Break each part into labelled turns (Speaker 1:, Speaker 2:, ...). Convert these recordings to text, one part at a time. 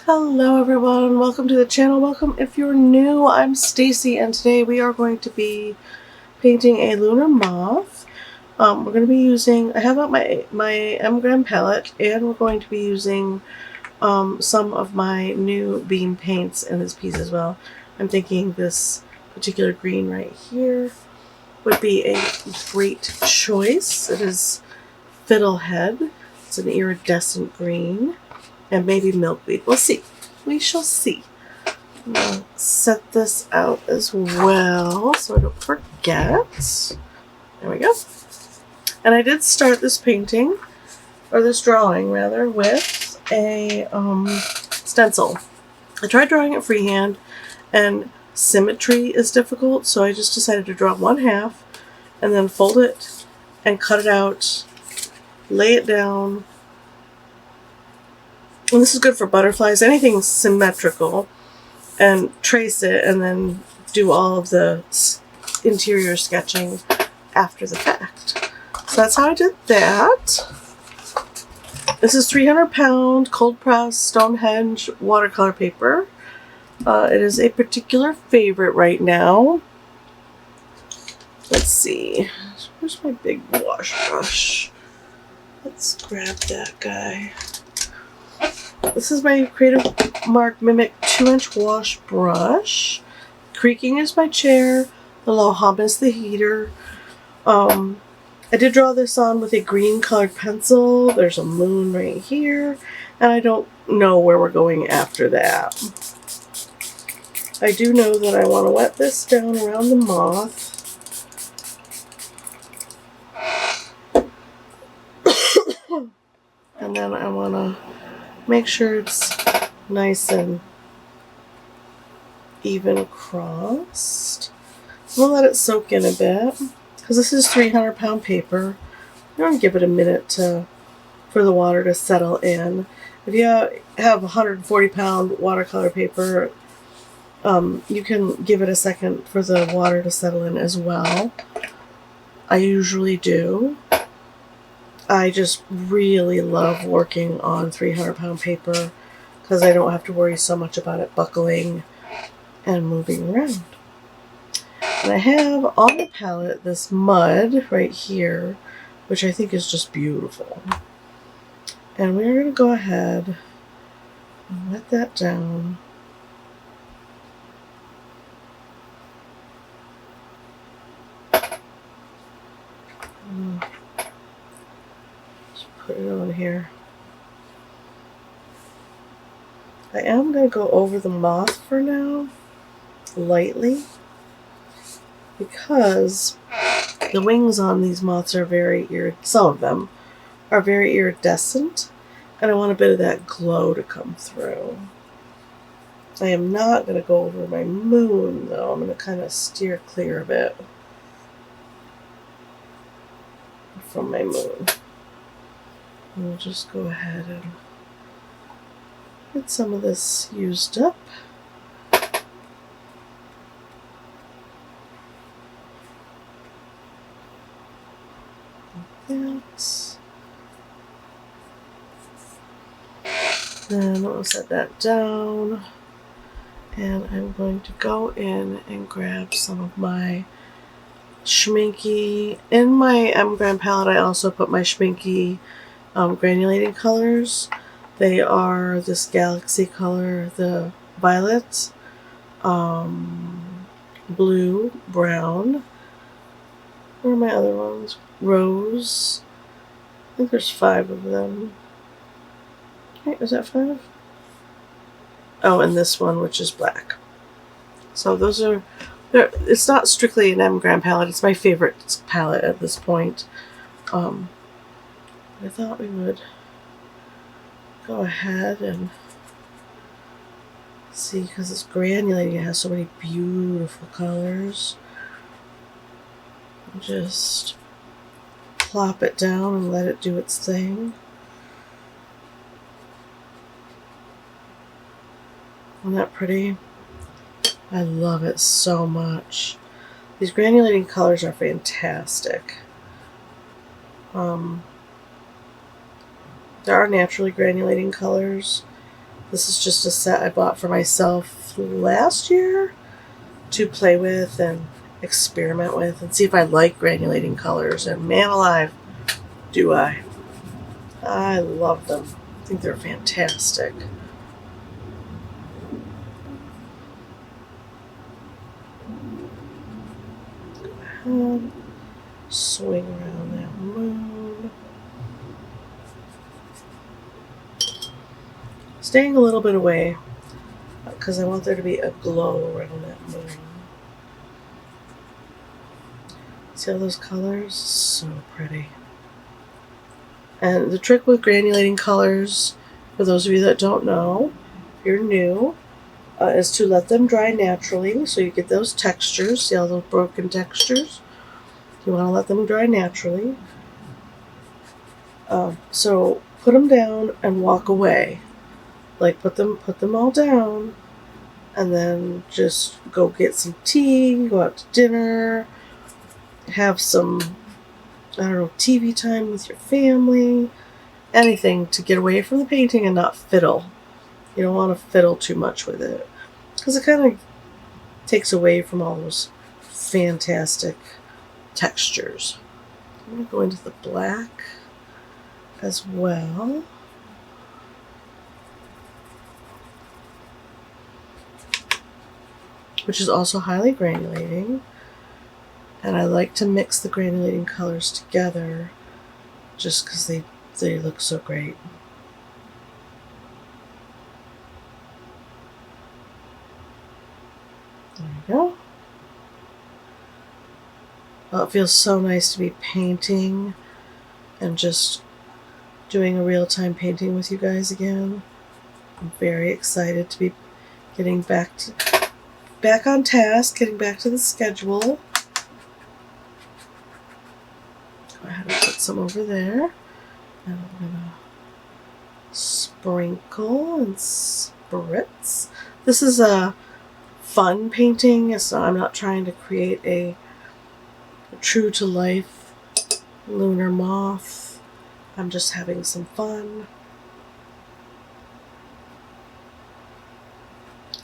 Speaker 1: Hello everyone, welcome to the channel. Welcome if you're new. I'm Stacy and today we are going to be painting a lunar moth. We're going to be using, I have out my M Graham palette, and we're going to be using some of my new bean paints in this piece as well. I'm thinking this particular green right here would be a great choice. It is Fiddlehead. It's an iridescent green. And maybe milkweed. We'll see. We shall see. I'm going to set this out as well so I don't forget. There we go. And I did start this painting, or this drawing rather, with a stencil. I tried drawing it freehand, and symmetry is difficult, so I just decided to draw one half and then fold it and cut it out, lay it down. And this is good for butterflies, anything symmetrical, and trace it and then do all of the interior sketching after the fact. So that's how I did that. This is 300-pound cold press Stonehenge watercolor paper. It is a particular favorite right now. Let's see. Where's my big wash brush? Let's grab that guy. This is my Creative Mark Mimic 2-inch wash brush. Creaking is my chair. The low hum is the heater. I did draw this on with a green colored pencil. There's a moon right here. And I don't know where we're going after that. I do know that I want to wet this down around the moth. And then I want to make sure it's nice and even across. We'll let it soak in a bit because this is 300-pound paper. I'm going to give it a minute for the water to settle in. If you have 140-pound watercolor paper, you can give it a second for the water to settle in as well. I usually do. I just really love working on 300-pound paper because I don't have to worry so much about it buckling and moving around. And I have on the palette this mud right here, which I think is just beautiful. And we're going to go ahead and wet that down. Put it on here. I am going to go over the moth for now, lightly, because the wings on these moths are some of them are very iridescent, and I want a bit of that glow to come through. I am not going to go over my moon, though. I'm going to kind of steer clear of it from my moon. We'll just go ahead and get some of this used up. Like that. Then we'll set that down. And I'm going to go in and grab some of my Schminky. In my M Graham palette, I also put my Schminky granulating colors. They are this galaxy color, the violet, blue, brown. Where are my other ones? Rose. I think there's 5 of them. Right, is that 5? Oh, and this one, which is black. So those are, it's not strictly an M Graham palette. It's my favorite palette at this point. I thought we would go ahead and see, because it's granulating, it has so many beautiful colors. Just plop it down and let it do its thing. Isn't that pretty? I love it so much. These granulating colors are fantastic. There are naturally granulating colors, This is just a set I bought for myself last year to play with and experiment with and see if I like granulating colors. And man alive, do I. I love them. I think they're fantastic. Go ahead, swing around that moon. Staying a little bit away because I want there to be a glow around that moon. See all those colors? So pretty. And the trick with granulating colors, for those of you that don't know, if you're new, is to let them dry naturally so you get those textures. See all those broken textures? You want to let them dry naturally. So put them down and walk away. Like put them all down, and then just go get some tea, go out to dinner, have some, I don't know, TV time with your family, anything to get away from the painting and not fiddle. You don't want to fiddle too much with it because it kind of takes away from all those fantastic textures. I'm going to go into the black as well. Which is also highly granulating. And I like to mix the granulating colors together just because they look so great. There we go. Well, it feels so nice to be painting and just doing a real-time painting with you guys again. I'm very excited to be getting back on task, getting back to the schedule. Go ahead and put some over there. And I'm going to sprinkle and spritz. This is a fun painting, so I'm not trying to create a true to life lunar moth. I'm just having some fun.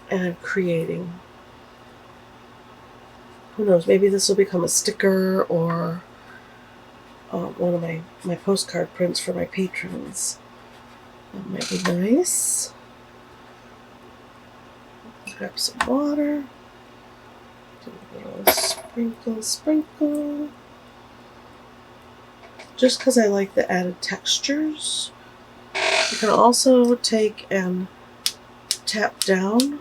Speaker 1: And creating. Who knows, maybe this will become a sticker or one of my postcard prints for my patrons. That might be nice. Grab some water. Do a little sprinkle. Just because I like the added textures. You can also take and tap down.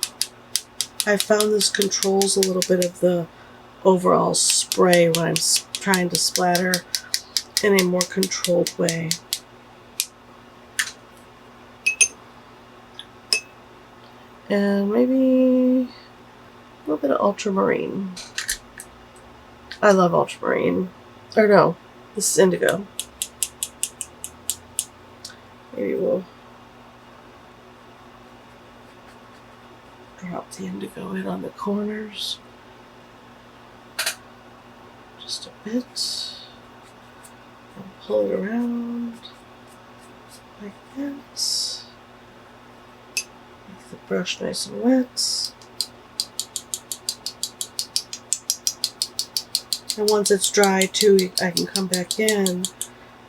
Speaker 1: I found this controls a little bit of the overall spray when I'm trying to splatter in a more controlled way. And maybe a little bit of ultramarine. I love ultramarine. Or no, this is indigo. Maybe we'll drop the indigo in on the corners. Just a bit. And pull it around like that. Make the brush nice and wet. And once it's dry too, I can come back in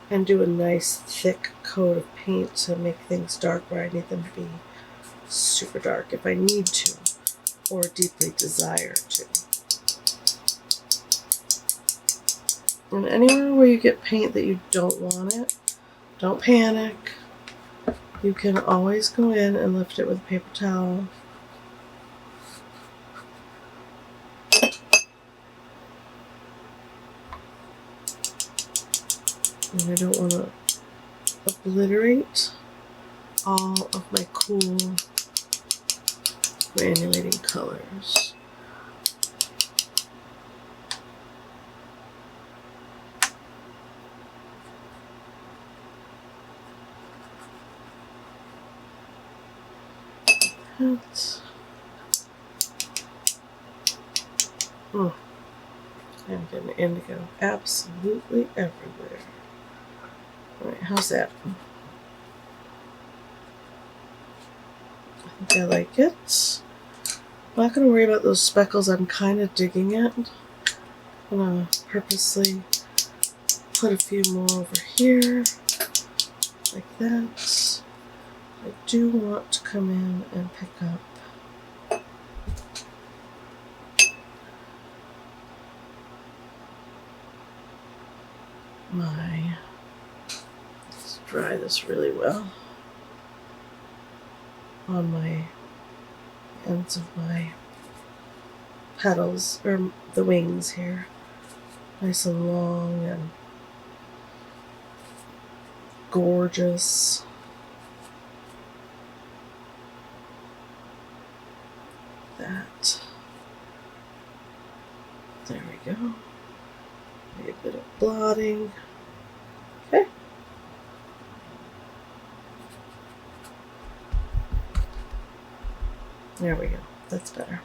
Speaker 1: and do a nice thick coat of paint to make things dark where I need them to be super dark if I need to or deeply desire to. And anywhere where you get paint that you don't want it, don't panic. You can always go in and lift it with a paper towel. And I don't want to obliterate all of my cool granulating colors. I'm getting indigo absolutely everywhere. Alright, how's that? I like it. I'm not going to worry about those speckles. I'm kind of digging it. I'm going to purposely put a few more over here, like that. I do want to come in and pick up let's dry this really well on my ends of my petals, or the wings here. Nice and long and gorgeous. That. There we go. Maybe a bit of blotting. Okay. There we go. That's better.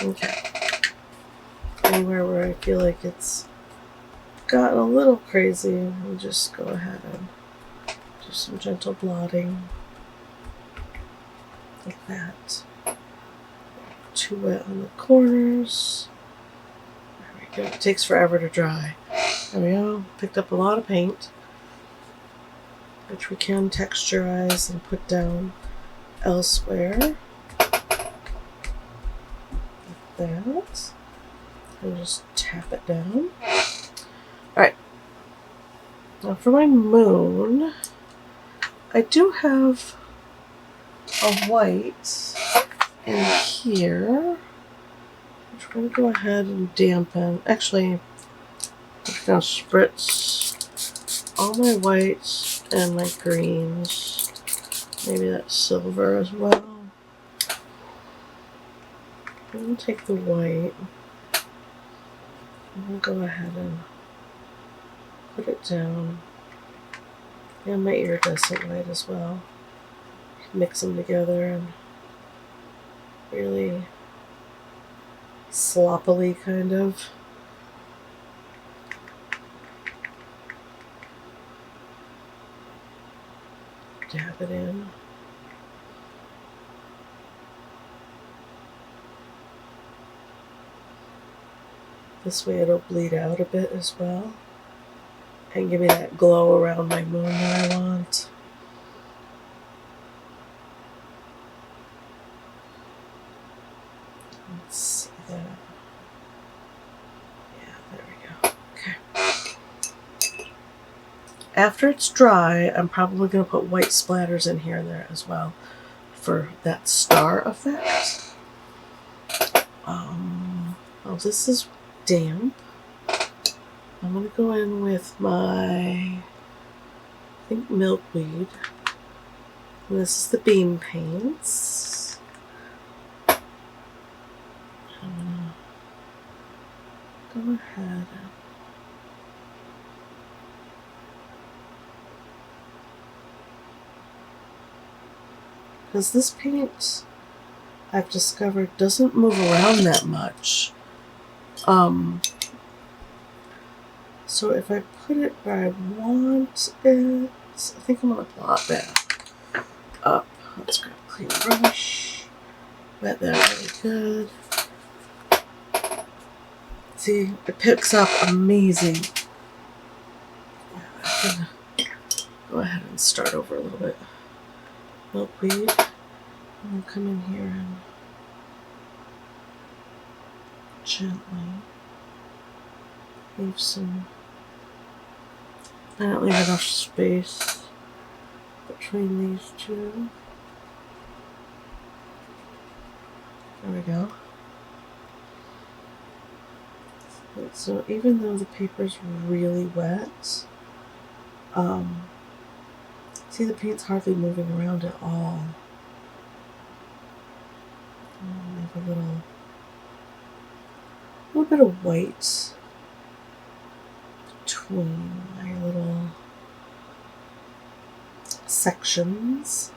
Speaker 1: Okay. Anywhere where I feel like it's gotten a little crazy, I'll just go ahead and do some gentle blotting. Like that. Too wet on the corners. There we go. It takes forever to dry. There we go. Picked up a lot of paint, which we can texturize and put down elsewhere. Like that. And just tap it down. Alright. Now for my moon, I do have a white in here, which we're going to go ahead and dampen. Actually, I'm just going to spritz all my whites and my greens. Maybe that silver as well. I'm going to take the white. I'm going to go ahead and put it down. And my iridescent white as well. Mix them together and really sloppily kind of. Dab it in. This way it'll bleed out a bit as well and give me that glow around my moon that I want. Let's see that. Yeah, there we go. Okay. After it's dry, I'm probably going to put white splatters in here and there as well for that star effect. Oh, this is damp. I'm going to go in with my, I think, milkweed. And this is the bean paints. I'm going to go ahead and because this paint, I've discovered, doesn't move around that much. So if I put it where I want it, I think I'm going to blot that up. Let's grab a clean brush. Wet that really good. See, it picks up amazing. Yeah, I'm going to go ahead and start over a little bit. Milkweed. I'm going to come in here and gently leave some. I don't leave enough space between these two. There we go. So even though the paper's really wet, see, the paint's hardly moving around at all. Leave a little bit of white between my little sections.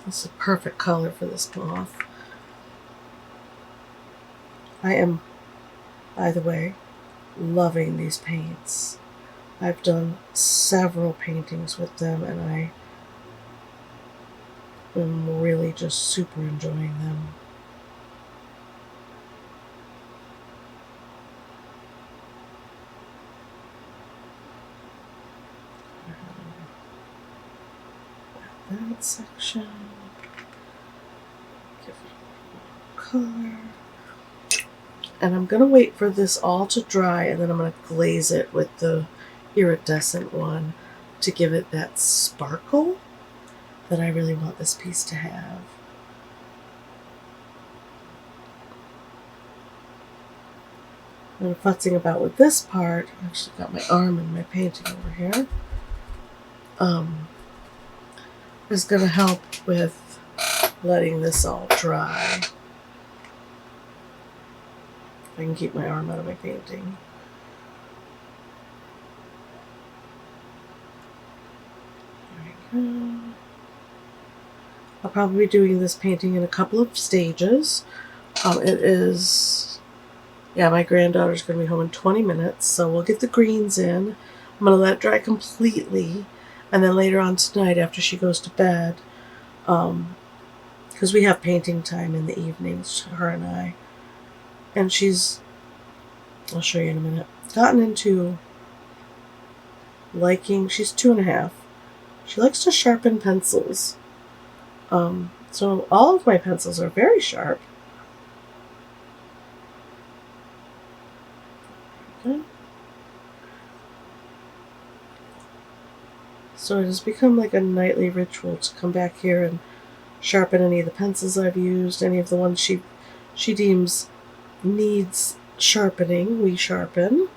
Speaker 1: This is a perfect color for this moth. I am By the way, loving these paints. I've done several paintings with them, and I am really just super enjoying them. That section. Give it a color. And I'm going to wait for this all to dry, and then I'm going to glaze it with the iridescent one to give it that sparkle that I really want this piece to have. I'm futzing about with this part. I actually got my arm in my painting over here. Is going to help with letting this all dry. I can keep my arm out of my painting. There we go. I'll probably be doing this painting in a couple of stages. It is, yeah, my granddaughter's going to be home in 20 minutes, so we'll get the greens in. I'm going to let it dry completely, and then later on tonight after she goes to bed, because we have painting time in the evenings, her and I, and she's, I'll show you in a minute, gotten into liking, she's 2.5. She likes to sharpen pencils. So all of my pencils are very sharp. Okay. So it has become like a nightly ritual to come back here and sharpen any of the pencils I've used, any of the ones she deems needs sharpening, we sharpen.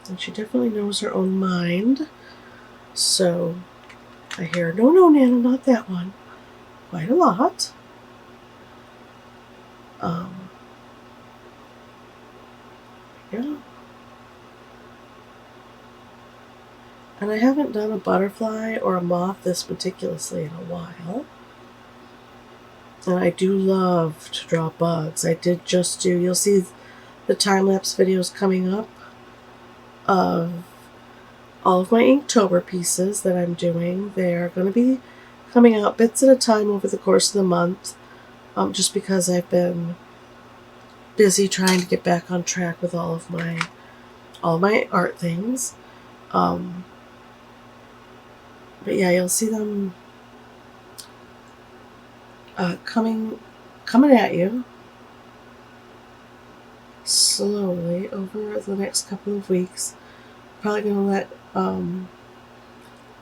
Speaker 1: And she definitely knows her own mind. So I hear, no, Nana, not that one. Quite a lot. Yeah. And I haven't done a butterfly or a moth this meticulously in a while. And I do love to draw bugs. I did just do, you'll see the time-lapse videos coming up of all of my Inktober pieces that I'm doing. They're going to be coming out bits at a time over the course of the month, just because I've been busy trying to get back on track with all my art things. But yeah, you'll see them coming at you slowly over the next couple of weeks. Probably going to let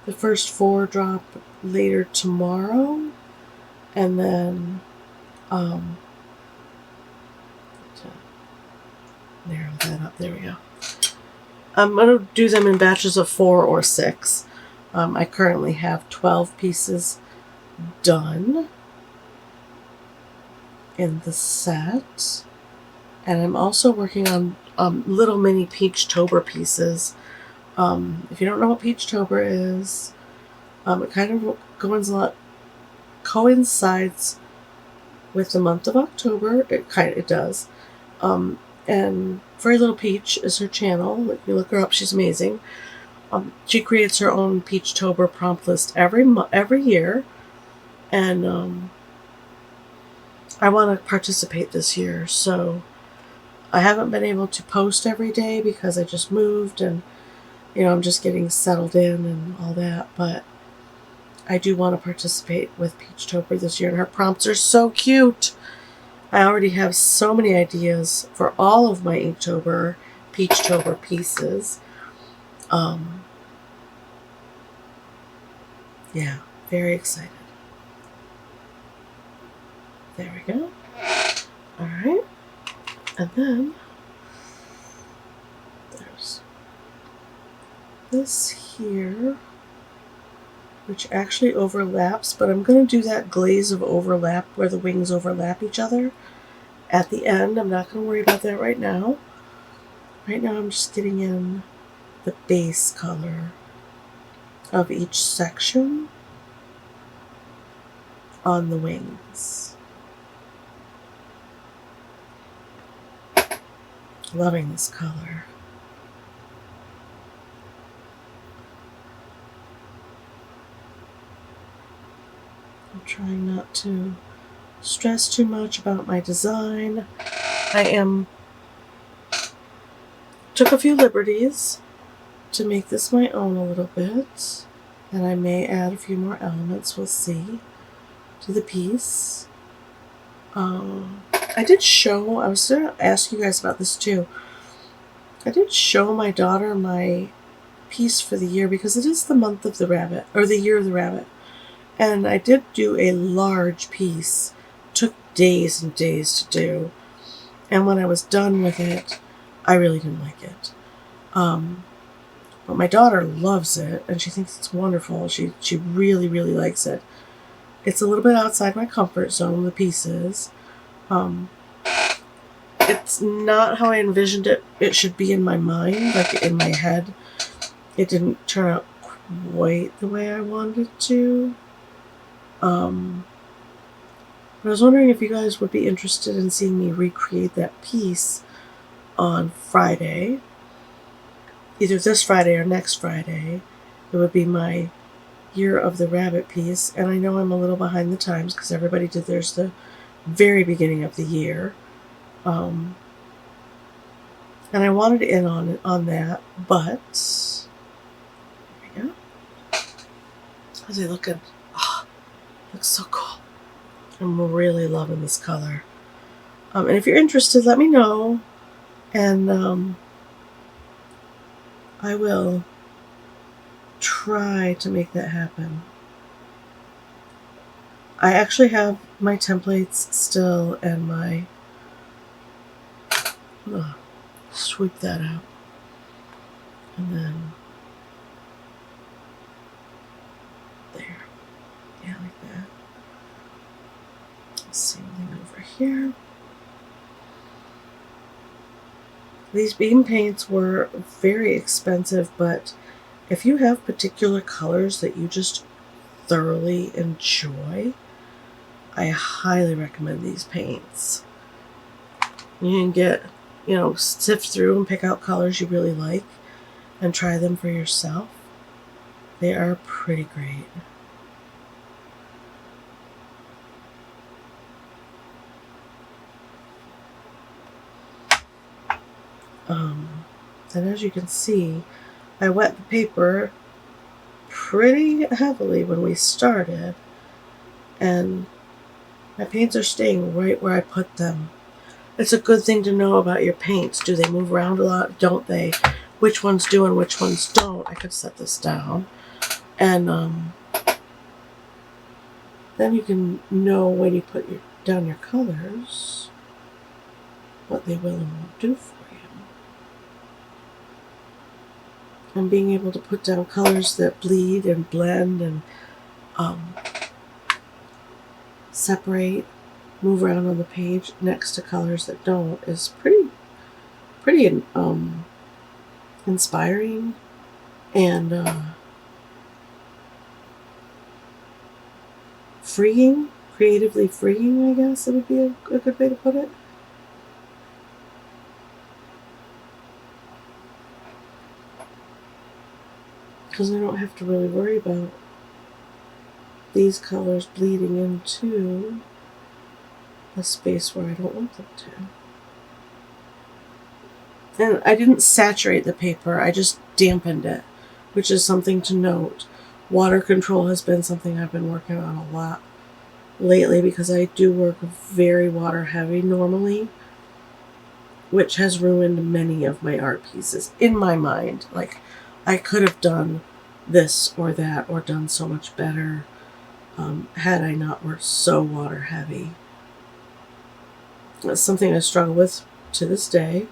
Speaker 1: the first 4 drop later tomorrow, and then to narrow that up. There we go. I'm going to do them in batches of 4 or 6. I currently have 12 pieces done in the set, and I'm also working on little mini Peachtober pieces. If you don't know what Peachtober is, it kind of coincides with the month of October. It does. And Very Little Peach is her channel. If you look her up, she's amazing. She creates her own Peachtober prompt list every year, and I want to participate this year. So I haven't been able to post every day because I just moved, and I'm just getting settled in and all that. But I do want to participate with Peachtober this year, and her prompts are so cute. I already have so many ideas for all of my Peachtober pieces. Yeah, very excited. There we go. Alright. And then there's this here, which actually overlaps, but I'm going to do that glaze of overlap where the wings overlap each other at the end. I'm not going to worry about that right now. Right now I'm just getting in the base color of each section on the wings. Loving this color. I'm trying not to stress too much about my design. Took a few liberties to make this my own a little bit, and I may add a few more elements, we'll see, to the piece. I was going to ask you guys about this too. I did show my daughter my piece for the year because it is the month of the rabbit, or the year of the rabbit. And I did do a large piece. Took days and days to do. And when I was done with it, I really didn't like it. But my daughter loves it, and she thinks it's wonderful. She really, really likes it. It's a little bit outside my comfort zone, the pieces. It's not how I envisioned it should be in my mind, like in my head. It didn't turn out quite the way I wanted it to. I was wondering if you guys would be interested in seeing me recreate that piece on Friday. Either this Friday or next Friday. It would be my Year of the Rabbit piece. And I know I'm a little behind the times because everybody did theirs the very beginning of the year. And I wanted to end on that, but there we go. How's he looking? Oh, looks so cool. I'm really loving this color. And if you're interested, let me know, and I will try to make that happen. I actually have my templates still and my sweep that out, and then there, yeah, like that. Same thing over here. These beam paints were very expensive, but if you have particular colors that you just thoroughly enjoy, I highly recommend these paints. You can get, sift through and pick out colors you really like and try them for yourself. They are pretty great. And as you can see, I wet the paper pretty heavily when we started, and my paints are staying right where I put them. It's a good thing to know about your paints. Do they move around a lot? Don't they? Which ones do and which ones don't? I could set this down. And then you can know when you put down your colors what they will and won't do for you. And being able to put down colors that bleed and blend and separate, move around on the page next to colors that don't is pretty inspiring and freeing, creatively freeing, I guess it would be a good way to put it. Because I don't have to really worry about these colors bleeding into a space where I don't want them to. And I didn't saturate the paper, I just dampened it, which is something to note. Water control has been something I've been working on a lot lately because I do work very water heavy normally, which has ruined many of my art pieces in my mind. Like, I could have done this or that or done so much better had I not worked so water heavy. That's something I struggle with to this day.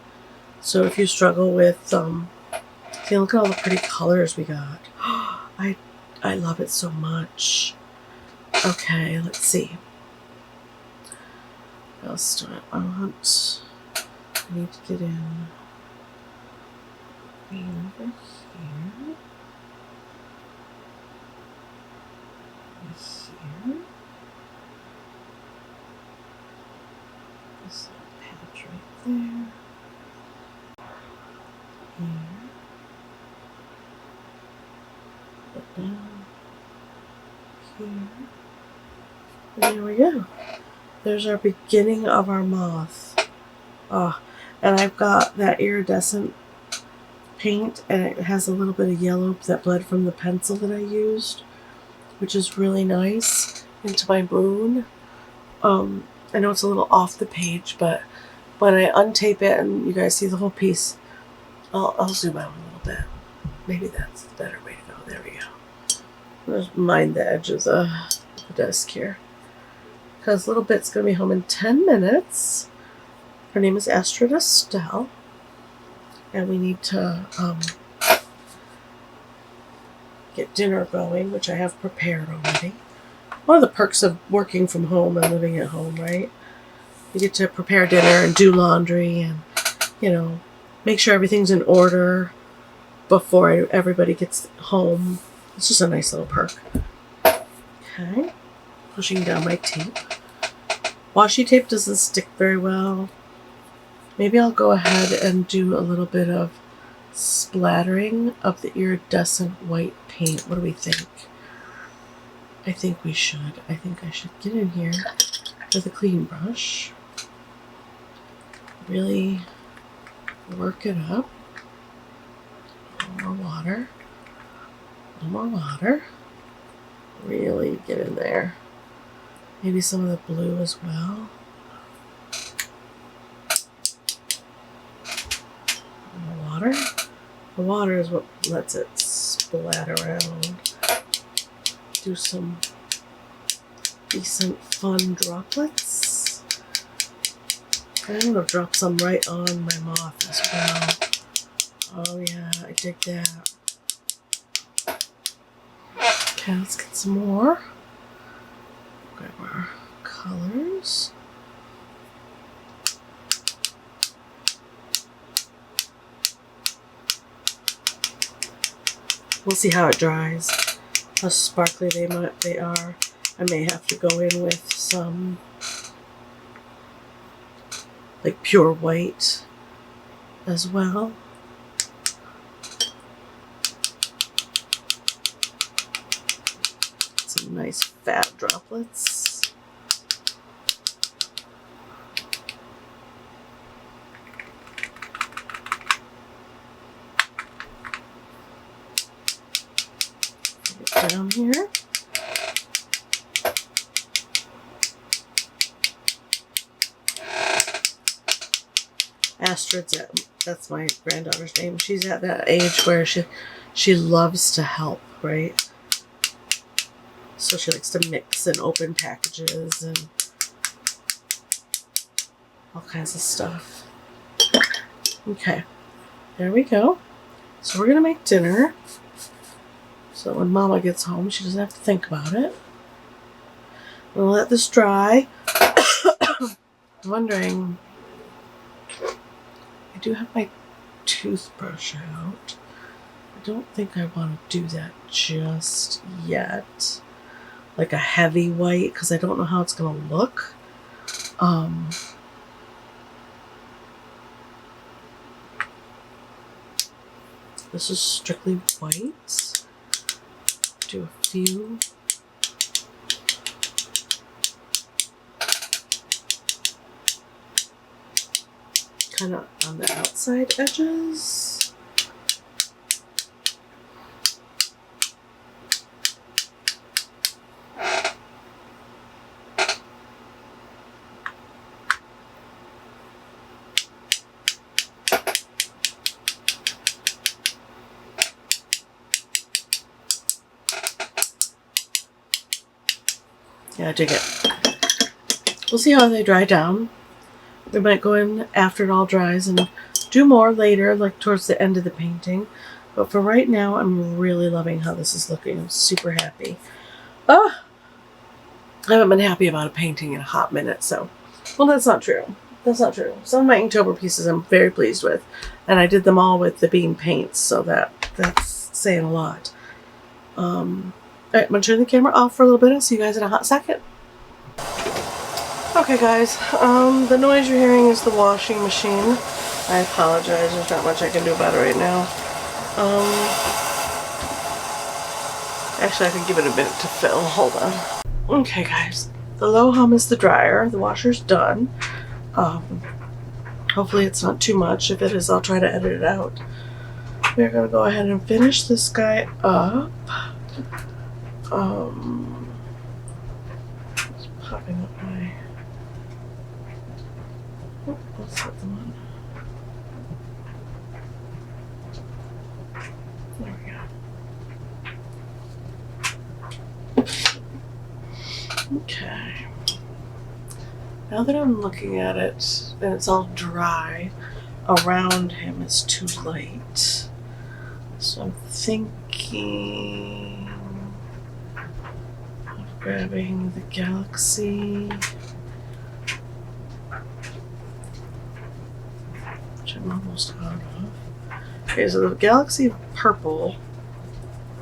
Speaker 1: So if you struggle with, see, look at all the pretty colors we got. I love it so much. Okay, let's see. What else do I want? I need to get in green over here. Here. This little patch right there. And here we go. There's our beginning of our moth. Oh, and I've got that iridescent paint, and it has a little bit of yellow that bled from the pencil that I used, which is really nice, into my moon. I know it's a little off the page, but when I untape it and you guys see the whole piece, I'll zoom out a little bit. Maybe that's the better way to go. There we go. Just mind the edges of the desk here. Because little bit's going to be home in 10 minutes. Her name is Astrid Estelle. And we need to get dinner going, which I have prepared already. One of the perks of working from home and living at home, right? You get to prepare dinner and do laundry and, you know, make sure everything's in order before everybody gets home. It's just a nice little perk. Okay. Pushing down my tape. Washi tape doesn't stick very well. Maybe I'll go ahead and do a little bit of splattering of the iridescent white paint. What do we think? I think we should. I think I should get in here with a clean brush. Really work it up. A little more water. A little more water. Really get in there. Maybe some of the blue as well. More water. The water is what lets it splat around. Do some decent fun droplets. I'm going to drop some right on my moth as well. Oh yeah, I dig that. Okay, let's get some more. Grab our colors. We'll see how it dries. How sparkly they are. I may have to go in with some like pure white as well. Some nice fat droplets. Get down here. Astrid's that's my granddaughter's name. She's at that age where she loves to help, right? So she likes to mix and open packages and all kinds of stuff. Okay, there we go. So we're gonna make dinner. So when Mama gets home, she doesn't have to think about it. I'm gonna let this dry. I'm wondering, I do have my toothbrush out. I don't think I want to do that just yet. Like a heavy white, because I don't know how it's going to look. This is strictly white. Do a few. Kind of on the outside edges. Yeah, I dig it. We'll see how they dry down. We might go in after it all dries and do more later, like towards the end of the painting. But for right now, I'm really loving how this is looking. I'm super happy. I haven't been happy about a painting in a hot minute, so. Well, that's not true. That's not true. Some of my Inktober pieces I'm very pleased with. And I did them all with the beam paints, so that's saying a lot. Alright, I'm going to turn the camera off for a little bit. I'll see you guys in a hot second. Okay guys, the noise you're hearing is the washing machine. I apologize, there's not much I can do about it right now. Actually I could give it a minute to fill, hold on. Okay guys, the low hum is the dryer. The washer's done. Hopefully it's not too much. If it is, I'll try to edit it out. We're gonna go ahead and finish this guy up. It's popping up my. Oh, that's not the one. There we go. Okay. Now that I'm looking at it and it's all dry, around him is too light. So I'm thinking of grabbing the Galaxy, which I'm almost out of. Okay, so the Galaxy Purple,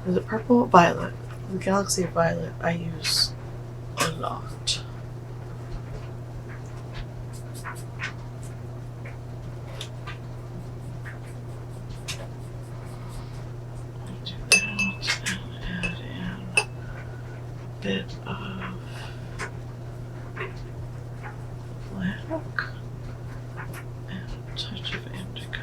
Speaker 1: is it purple? Violet. The Galaxy Violet I use a lot. Bit of black and a touch of indigo.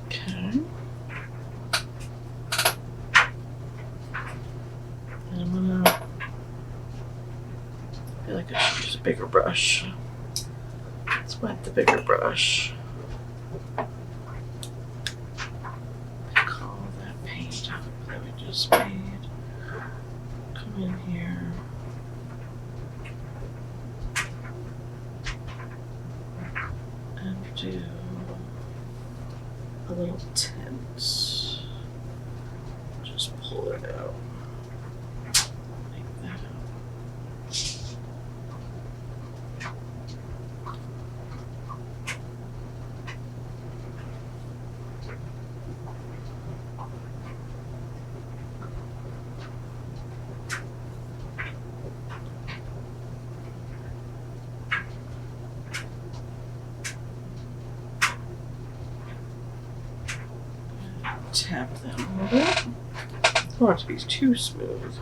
Speaker 1: Okay. And I'm gonna, I feel like I should use a bigger brush. Let's wet the bigger brush. Call that paint up that we just made. Come in here. And do a little tint. Just pull it out. Like that. Tap them a little bit. I don't want it to be too smooth.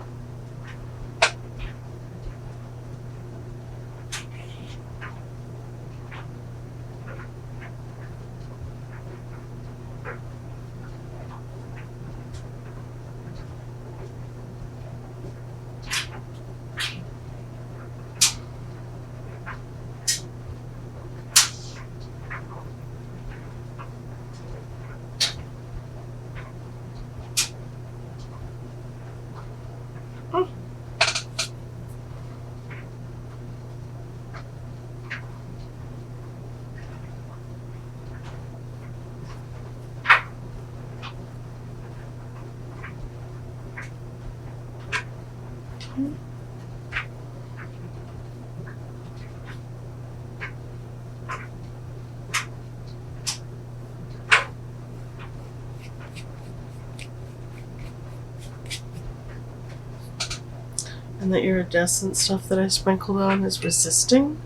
Speaker 1: And the iridescent stuff that I sprinkled on is resisting,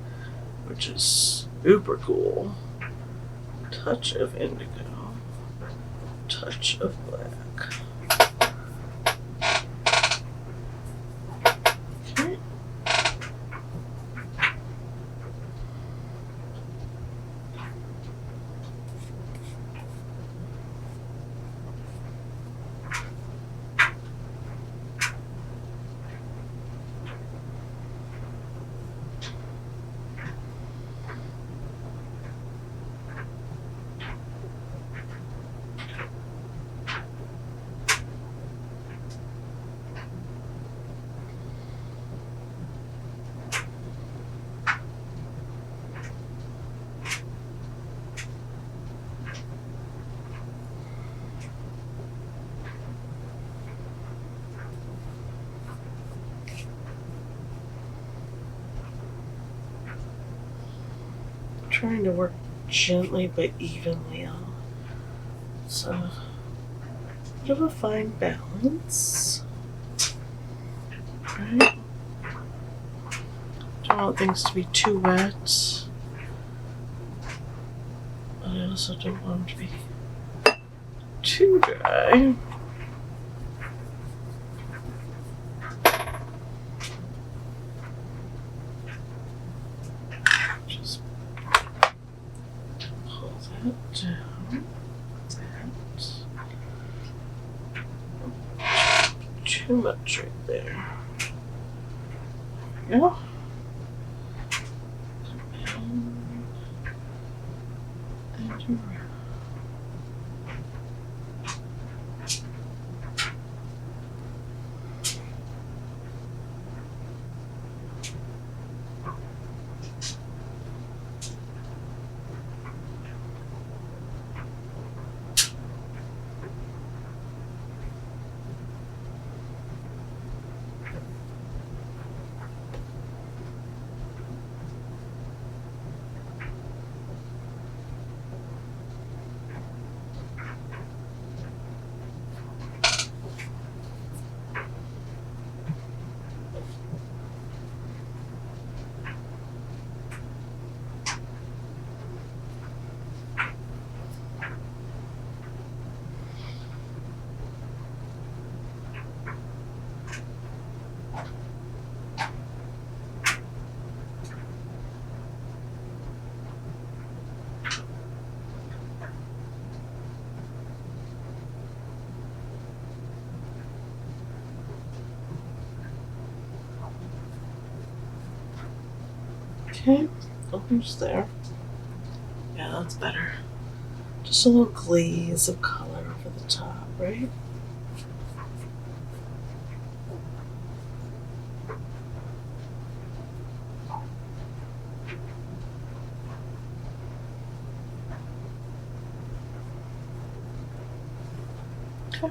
Speaker 1: which is super cool. Touch of indigo, touch of black. Okay. Trying to work gently but evenly on. So, a bit of a fine balance. Right? Don't want things to be too wet. but I also don't want them to be too dry. Just pull that down. That. Too much right there. There we go. And around. Okay, almost there. Yeah, that's better. Just a little glaze of color over the top, right? Okay.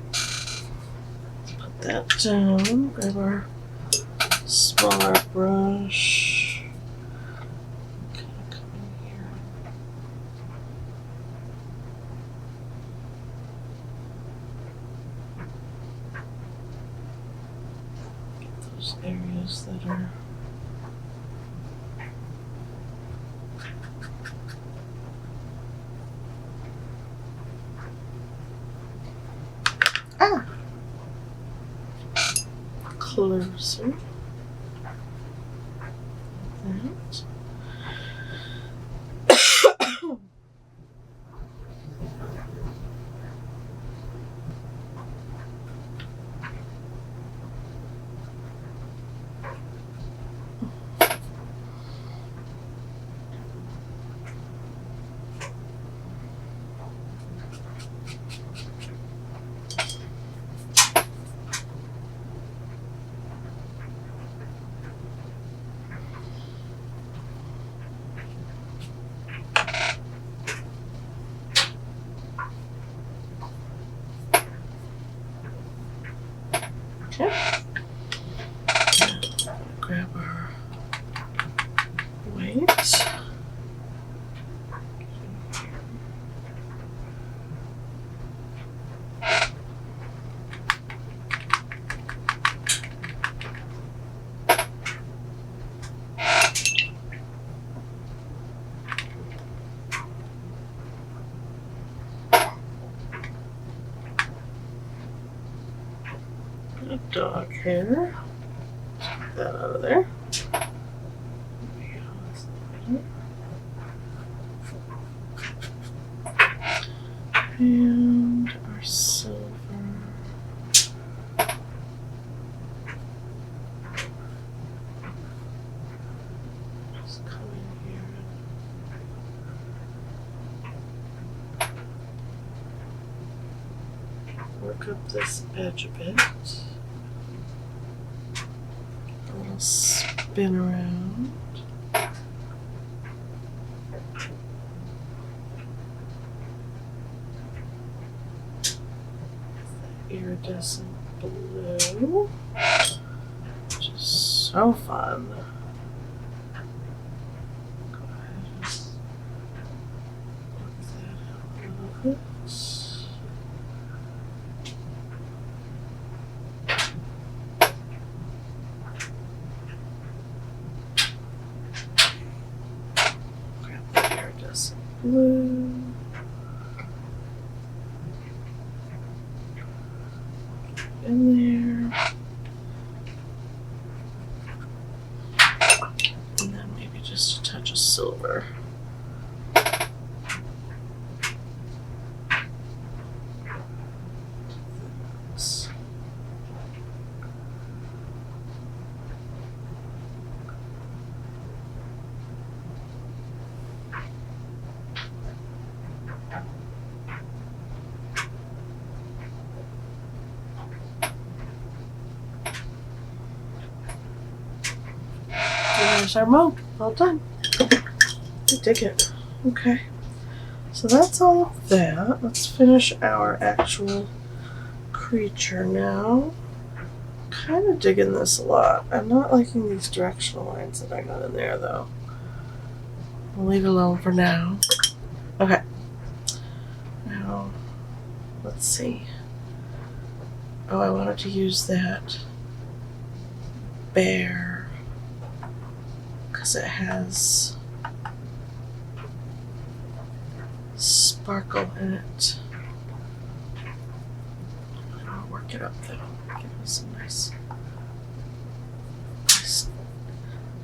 Speaker 1: Put that down. Grab our smaller brush. Areas that are closer. That. Okay. Grab our white. Dog hair. Take that out of there. And our silver. Just come in here and work up this edge a bit. A little spin around. Iridescent blue, which is so fun. Go ahead and work that out a little bit. Grab the iridescent blue. silver. There's our mug, all done. I dig it. Okay, so that's all of that. Let's finish our actual creature now. Kind of digging this a lot. I'm not liking these directional lines that I got in there though. I'll leave it alone for now. Okay, now let's see. Oh, I wanted to use that bear because it has sparkle in it. I'll work it up though. Give us some nice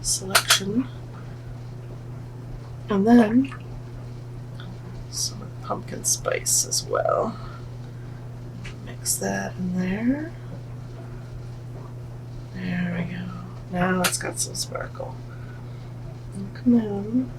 Speaker 1: selection. And then some pumpkin spice as well. Mix that in there. There we go. Now it's got some sparkle. And come in.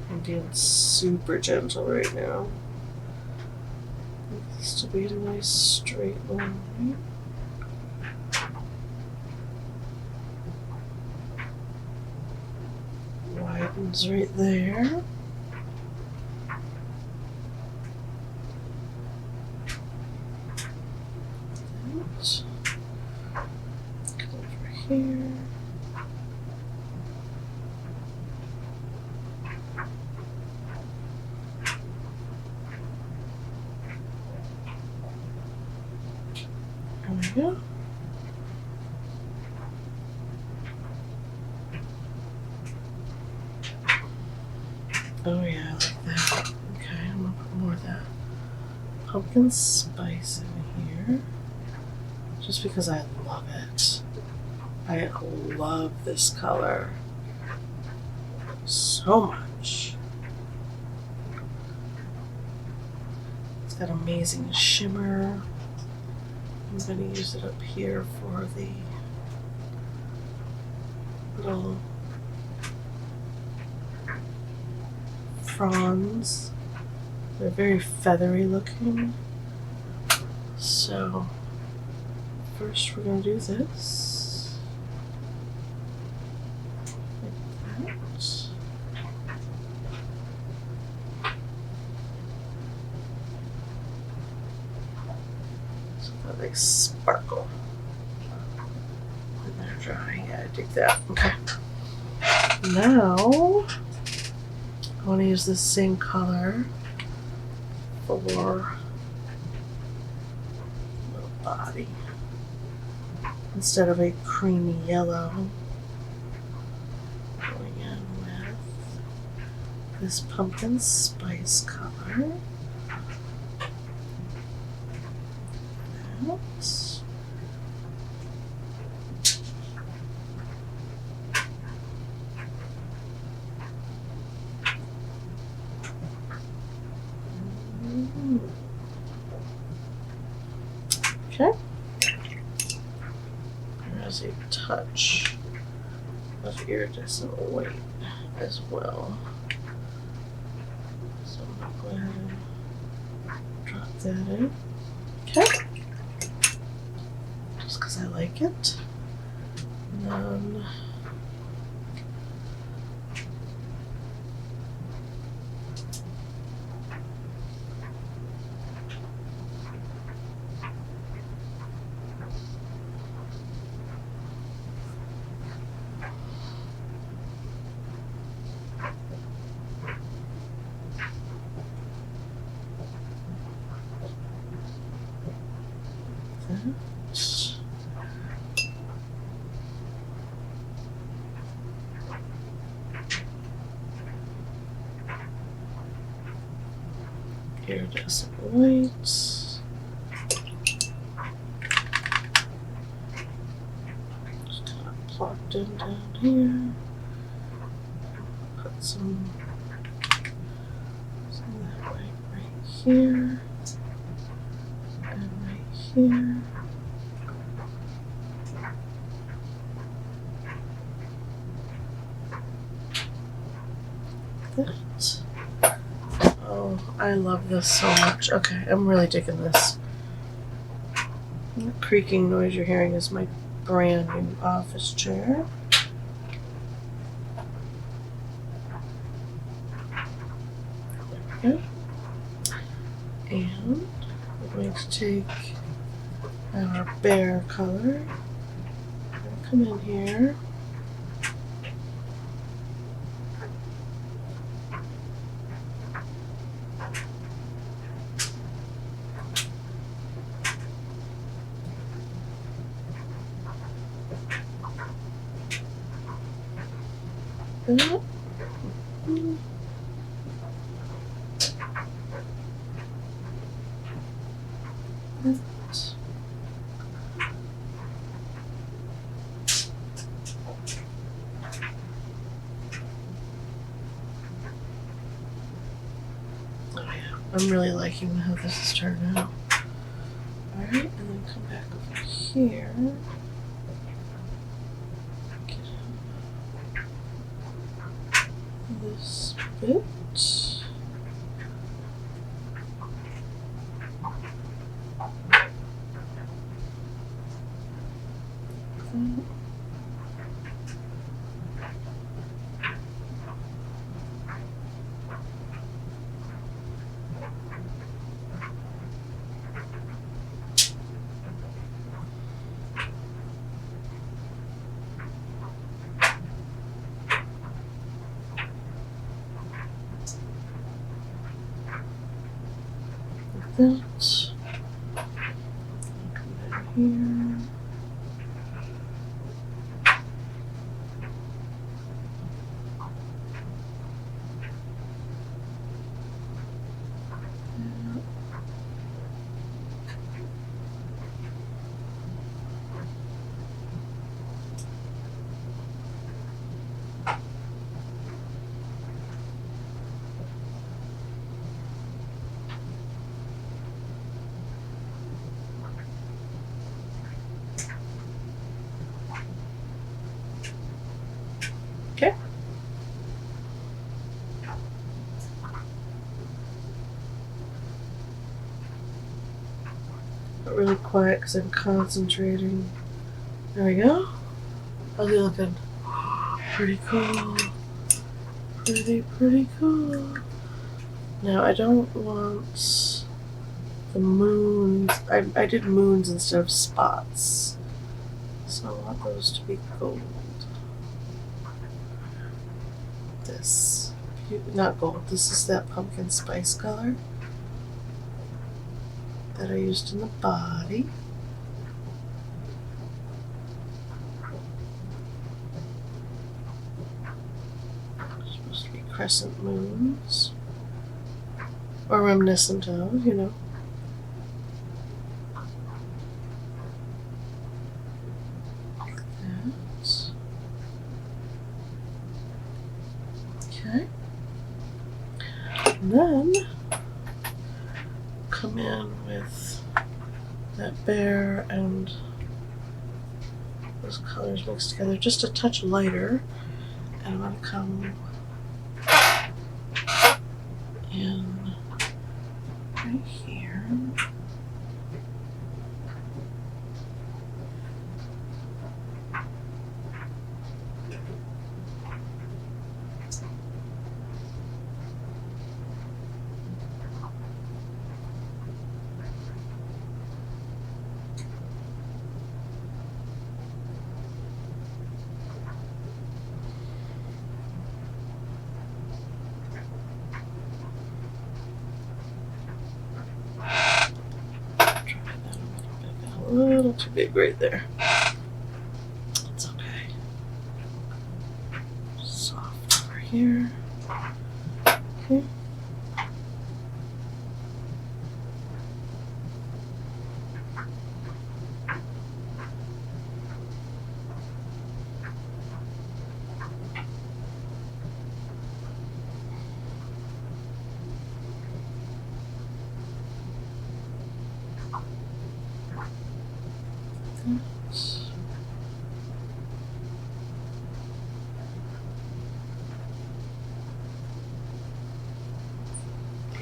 Speaker 1: I'm being super gentle right now. This to be a nice straight line. Widens right there. Come over here. There we go. Oh yeah, I like that. Okay, I'm gonna put more of that pumpkin spice in here. Just because I love it. I love this color so much. It's got amazing shimmer. I'm going to use it up here for the little fronds. They're very feathery looking. So first we're going to do this. Like that. So that like sparkle. When they're dry. Yeah, I dig that. Okay. Now I want to use the same color for the body. Instead of a creamy yellow, going in with this pumpkin spice color. Oops. Okay. There's a touch of iridescent white as well. So I'm going to go ahead and drop that in. Okay. Just because I like it. And then that. Iridescent whites. Just kind of plopped in down here. Put some of that right here and right here. That. Oh, I love this so much. Okay, I'm really digging this. The creaking noise you're hearing is my brand new office chair. There we go. And we're going to take our bear color. Come in here. That. I'm really liking how this is turned out. Alright, and then come back over here. Get out this bit. That. Come down here. Okay. Not really quiet because I'm concentrating. There we go. How's he looking? Pretty cool. Pretty cool. Now I don't want the moons. I did moons instead of spots. So I want those to be gold. This. Not gold. This is that pumpkin spice color that I used in the body. Supposed to be crescent moons. Or reminiscent of, you know. Like that. Okay. And then come in with that bear and those colors mixed together, just a touch lighter. And I'm going to come in right here. little too big right there. It's okay. Soft over here. Okay.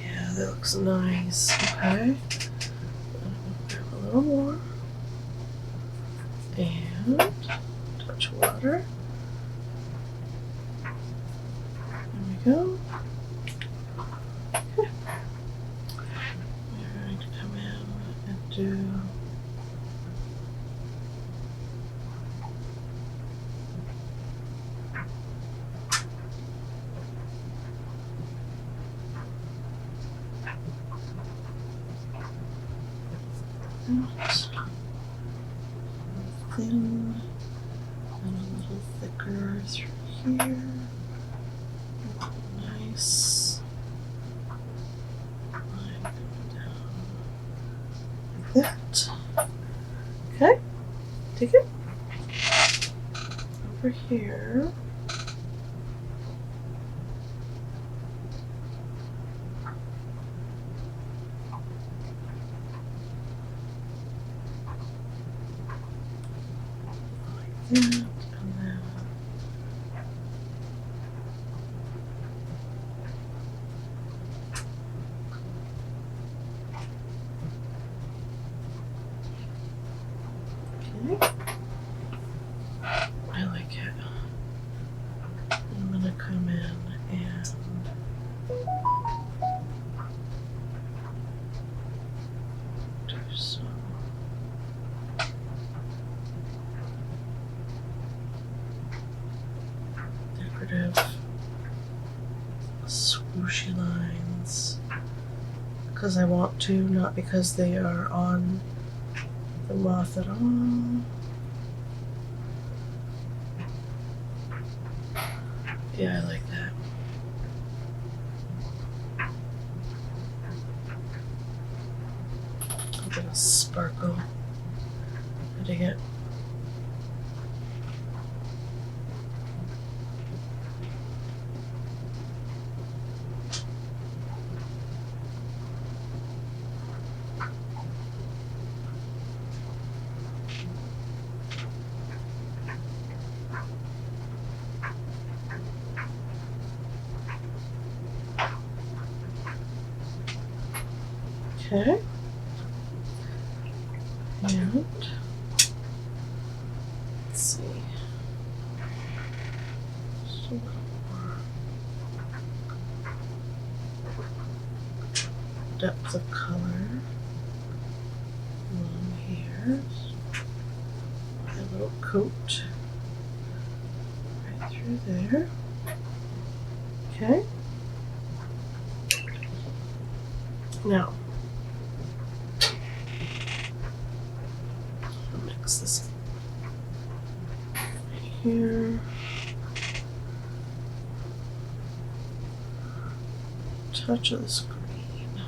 Speaker 1: Yeah, that looks nice. Okay. Grab a little more. And touch water. There we go. Okay. We're going to come in and do thin and a little thicker through here. Nice line coming down like that. Okay, take it over here. That, and then okay. I like it. I'm gonna come in and do some decorative swooshy lines because I want to, not because they are on the moth at all. Yeah, I like that. A bit of sparkle. I dig it. Okay. And let's see. Just a little more depth of color along here. A little coat right through there. Okay. Now, I'll mix this right here. Touch of this green.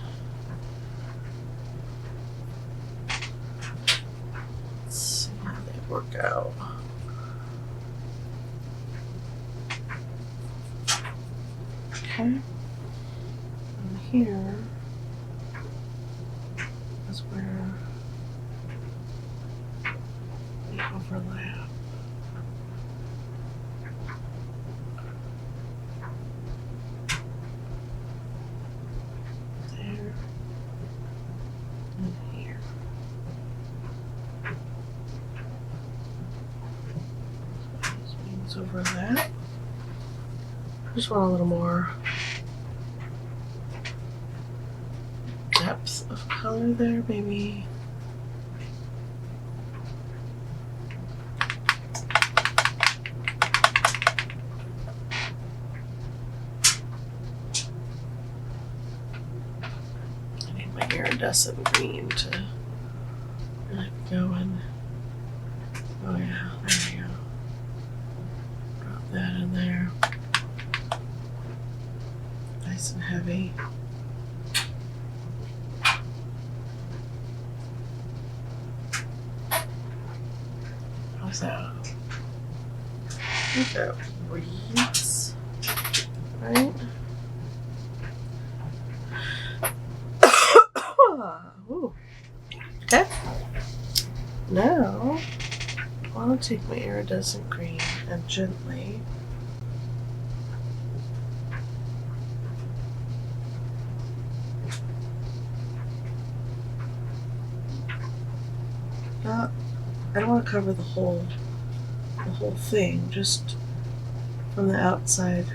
Speaker 1: Let's see how they work out. Okay. And here is where we overlap. There and here. So these wings overlap. I just want a little more depth of color there, maybe. I need my iridescent green to really going. Oh yeah, there you go. Drop that in there. Nice and heavy. How's that? I think that reads, right? Ooh. Okay. Now, I'll take my iridescent green and gently I don't want to cover the whole thing, just from the outside.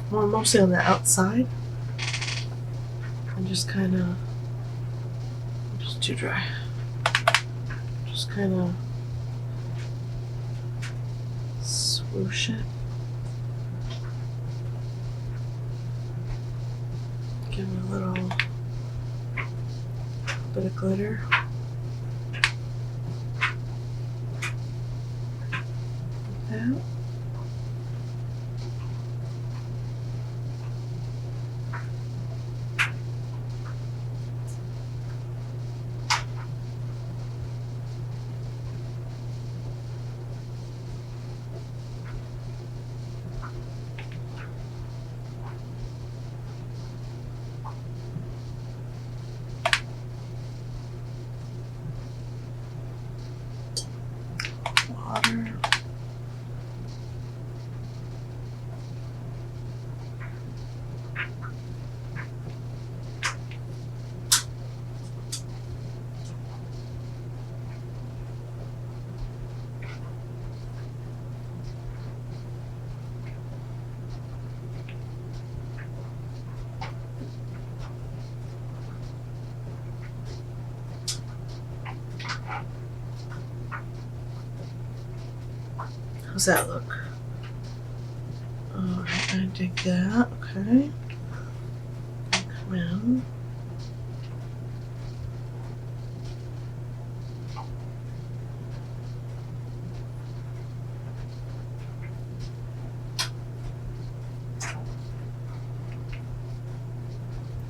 Speaker 1: Well, mostly on the outside. And just kind of, just too dry. Just kind of swoosh it. Give it a little bit of glitter. Like that. Water. How's that look? Alright, I dig that. Okay. Come in.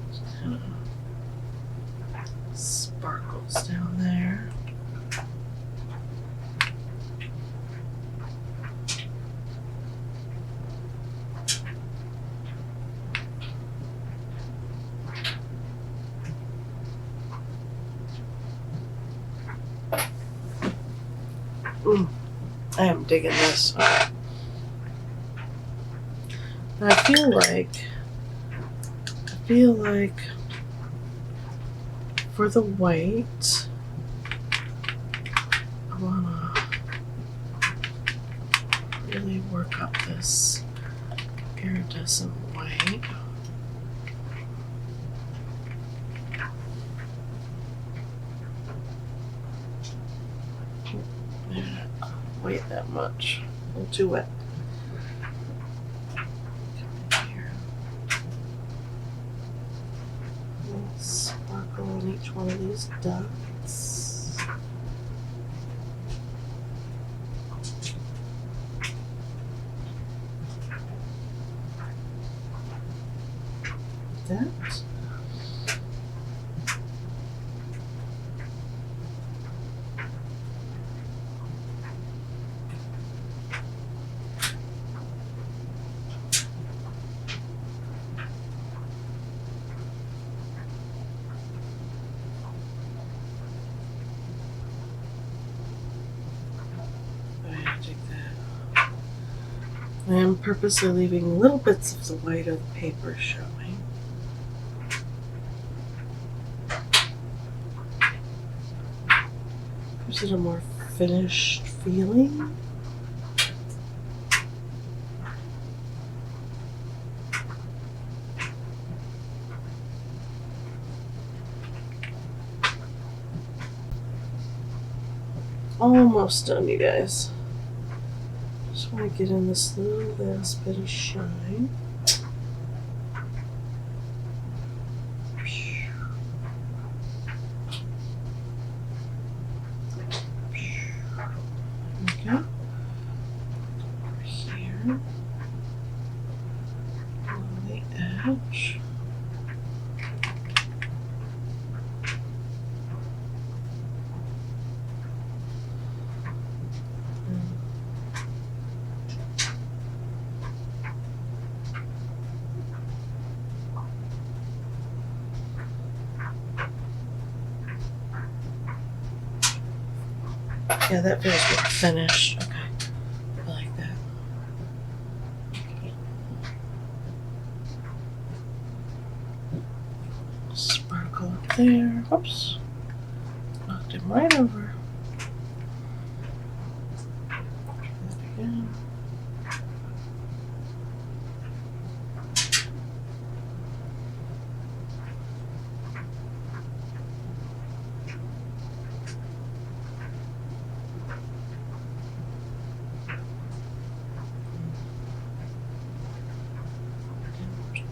Speaker 1: Just kind of sparkles down there. I am digging this. Okay. And I feel like for the white, I wanna really work up this iridescent white. Wait that much. A little too wet. Come in here. Little sparkle on each one of these dots. That. I am purposely leaving little bits of the white of the paper showing. Gives it a more finished feeling. Almost done, you guys. Just want to get in this little last bit of shine. Yeah, that feels more finished. Okay, I like that. Sparkle up there. Oops. Knocked him right over. Try that again.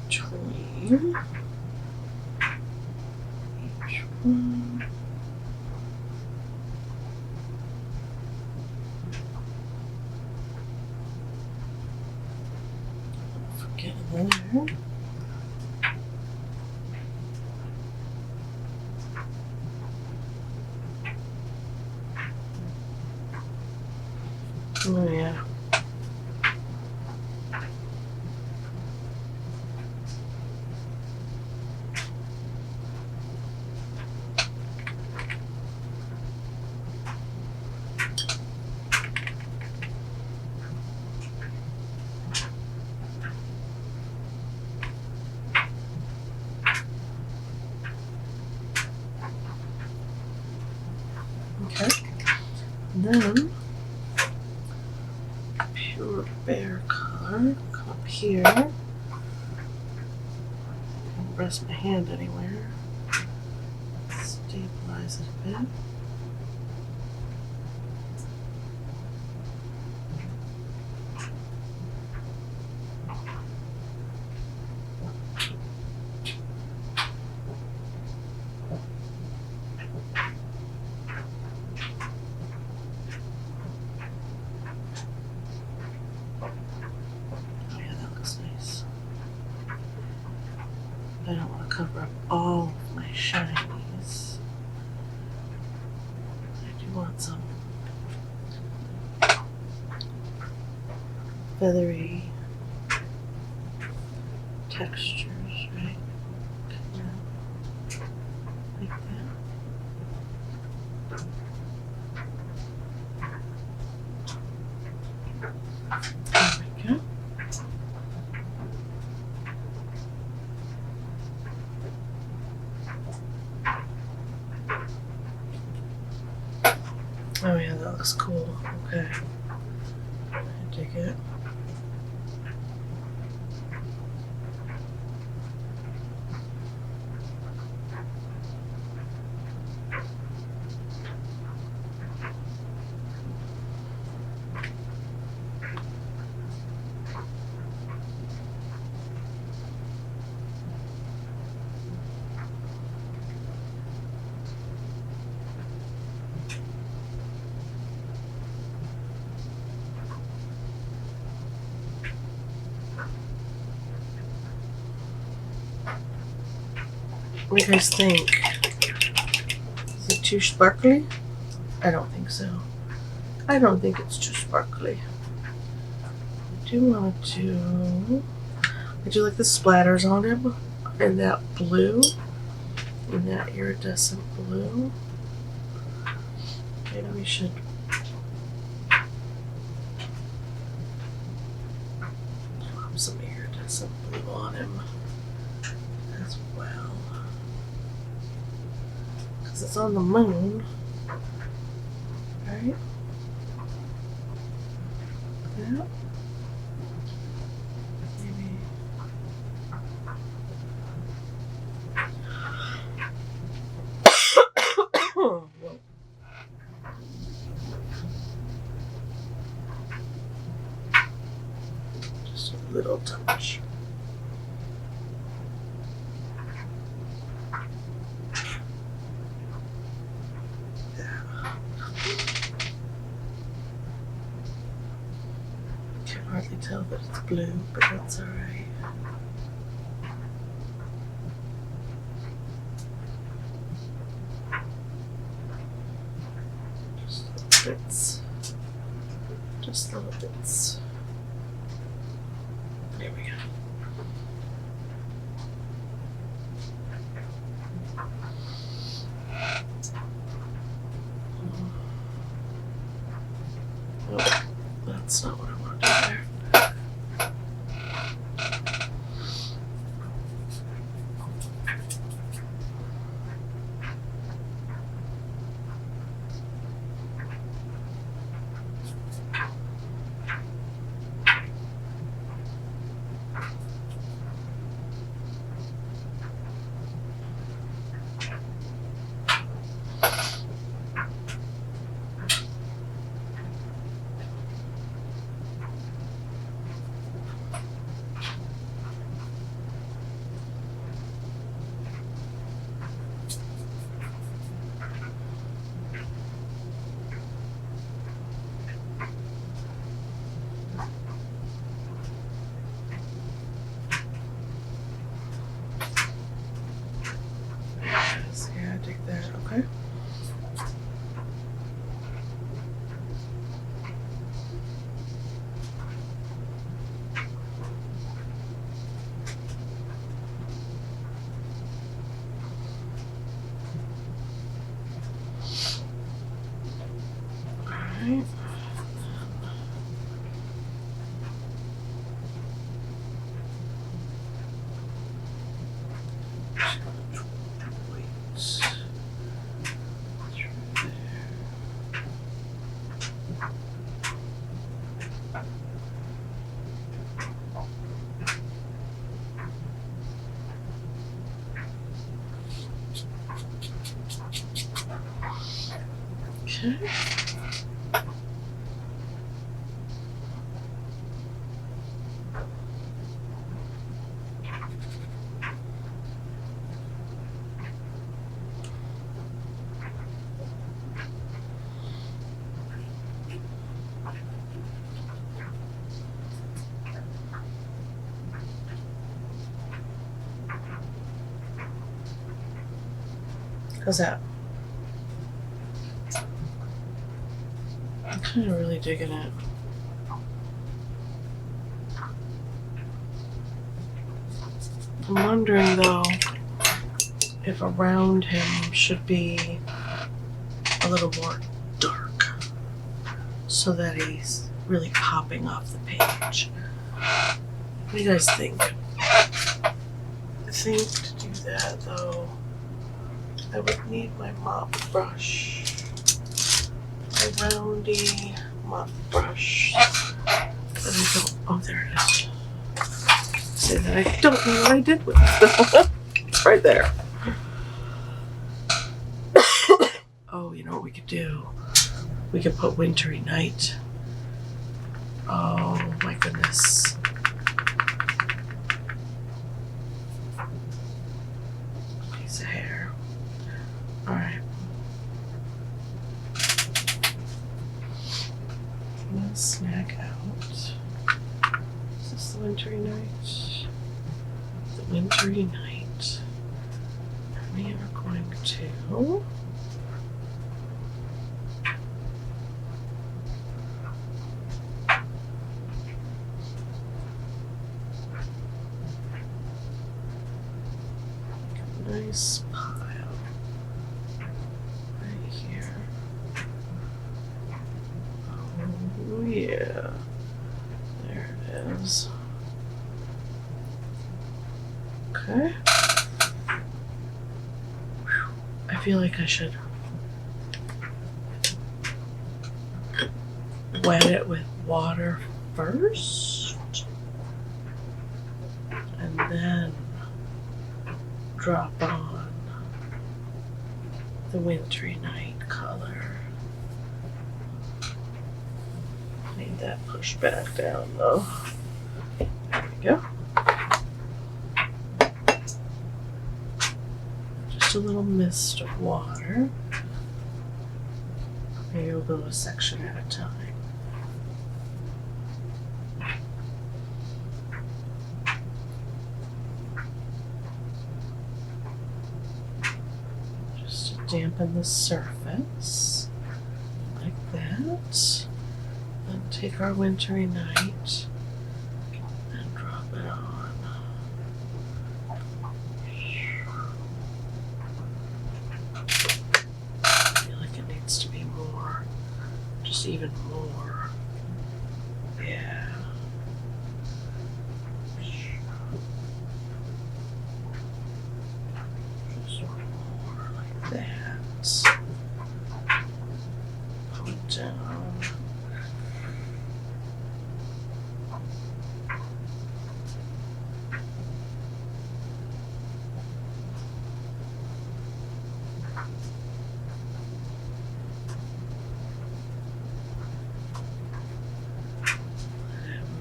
Speaker 1: Between each one. Forget there. Oh yeah. Okay. Then pure bear color. Come up here. Don't rest my hand anywhere. Stabilize it a bit. I don't want to cover up all of my shinies. I do want some feathery textures, right? Like that. There we go. Oh yeah, that looks cool. Okay. I dig it. What do you guys think? Is it too sparkly? I don't think so. I don't think it's too sparkly. I do want to I do like the splatters on him in that blue, in that iridescent blue. Maybe we should put some iridescent blue on him as well. Because it's on the moon, right? Yeah. Maybe. Whoa. Just a little touch. Can't hardly tell that it's blue, but that's alright. Just little bits. Just little bits. There we go. That's not what I want to do there. Yeah, I dig that. Okay. Alright. Okay. How's that? I'm kind of really digging it. I'm wondering though if around him should be a little more dark so that he's really popping off the page. What do you guys think? I think to do that though, I would need my mop brush. My roundy mop brush. But I don't, oh there it is. Say that I don't know what I did with it. It's right there. Oh, you know what we could do? We could put Wintry Night. Oh my goodness. Piece of hair. Alright. I'm gonna snag out. Is this the Wintry Night? The Wintry Night. And we are going to nice pile right here. Oh yeah, there it is. Okay. I feel like I should wet it with water first and then drop on the Wintry Night color. Need that pushed back down though. There we go. Just a little mist of water. Maybe we'll go a section at a time. Dampen the surface like that. Then take our Wintry Night and drop it on. I feel like it needs to be more, just even more Yeah. Just more like that. Pull it down.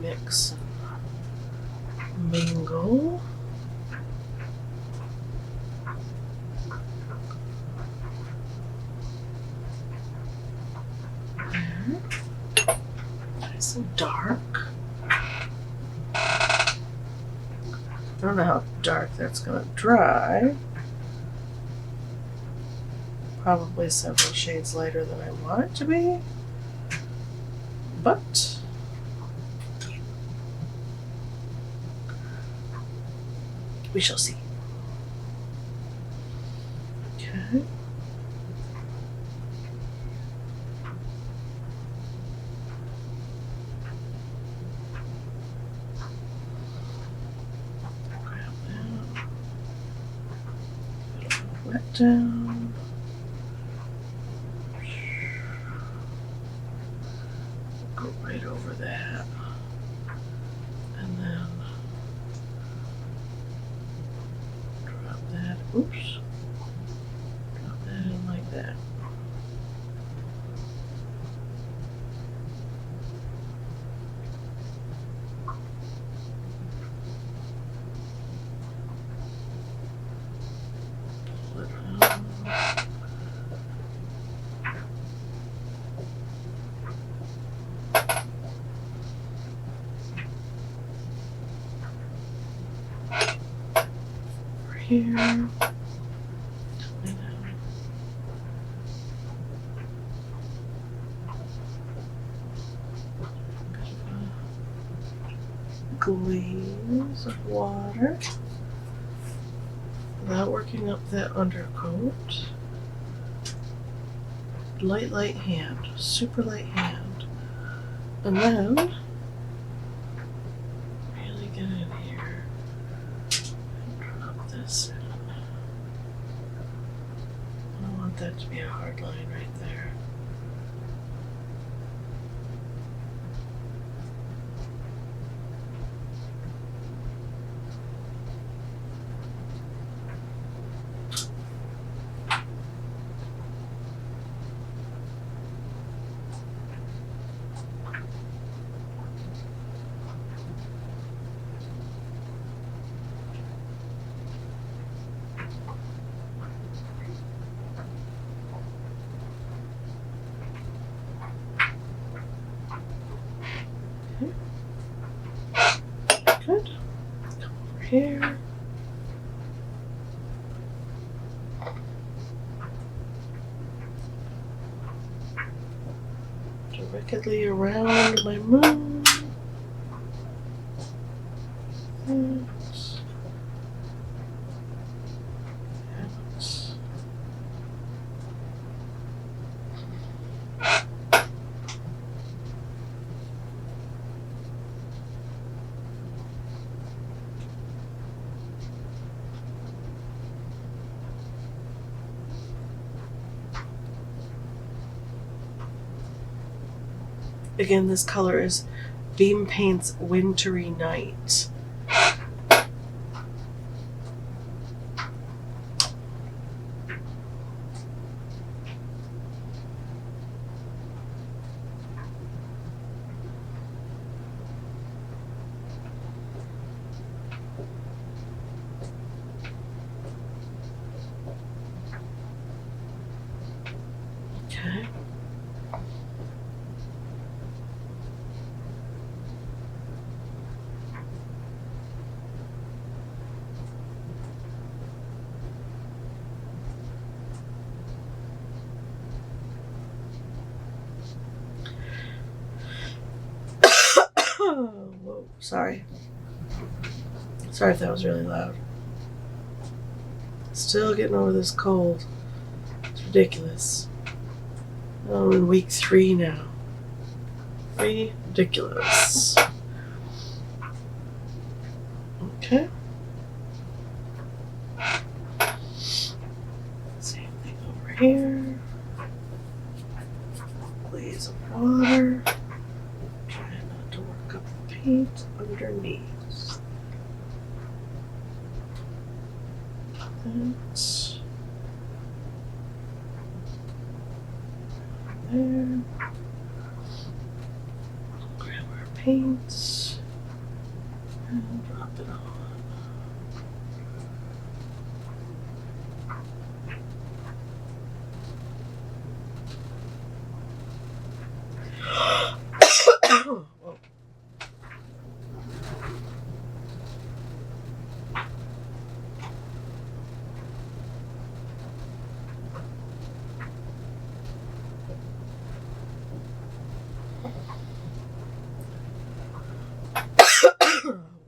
Speaker 1: Mix and mingle. There. Nice and dark. I don't know how dark that's going to dry. Probably several shades lighter than I want it to be. But we shall see. Okay. Grab that. Put a little wet down. Go right over that. And then drop that. Oops. Drop that in like that. Pull it out. Over here. Glaze of water without working up that undercoat. Light hand, super light hand. And then really get in here and drop this in. I don't want that to be a hard line right there. Good. Come over here. Directly around my moon. Yes. Yes. Again, this color is Beam Paint's Wintry Night. Okay. Whoa, sorry. Sorry if that was really loud. Still getting over this cold. It's ridiculous. Oh, I'm in week 3 now. Ridiculous. Okay. Same thing over here. Glaze of water. Try not to work up the paint underneath. That's there. Grab our paints and drop it on.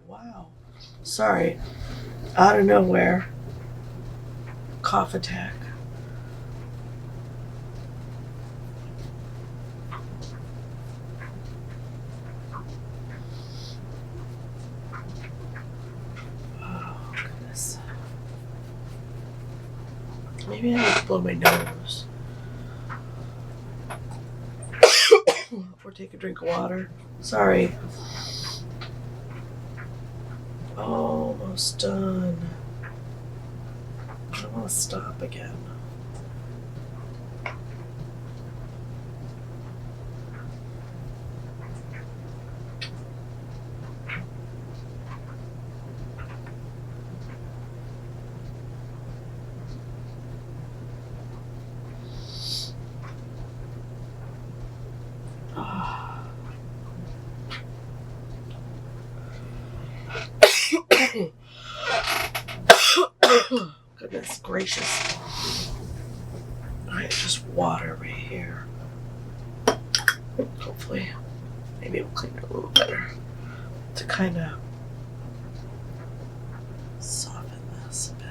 Speaker 1: Wow. Sorry. Out of nowhere. Cough attack. Oh, goodness. Maybe I need to blow my nose. Or take a drink of water. Sorry. Almost done. I don't want to stop again. Goodness gracious. Alright, just water right here. Hopefully, maybe it'll clean it a little better. To kind of soften this a bit.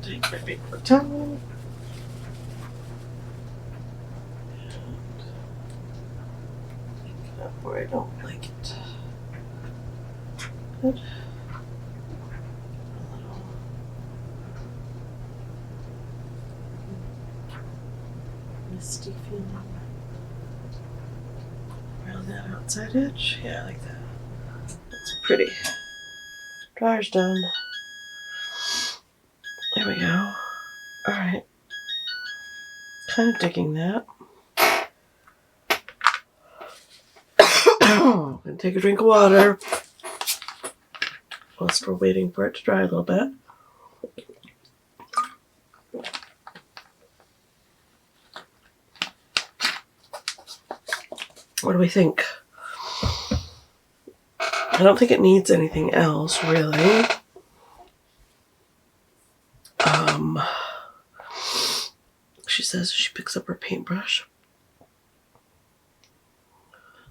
Speaker 1: Take my paper towel. Where I don't like it. Good. A little misty feeling around that outside edge. Yeah, I like that. That's pretty. Dryer's done. There we go. Alright. Kind of digging that. Gonna take a drink of water whilst we're waiting for it to dry a little bit. What do we think? I don't think it needs anything else, really. She says she picks up her paintbrush.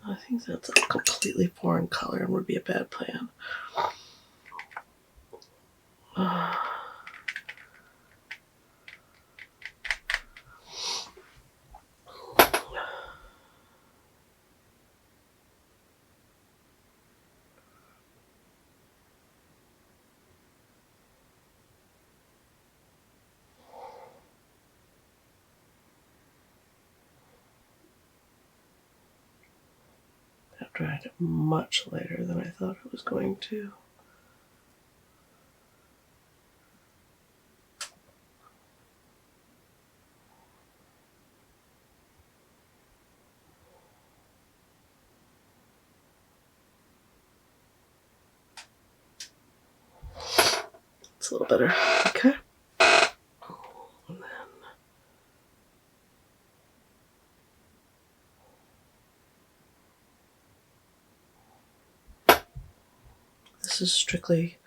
Speaker 1: I think that's a completely foreign color and would be a bad plan. That dried much later than I thought it was going to. It's a little better. Okay. And then this is strictly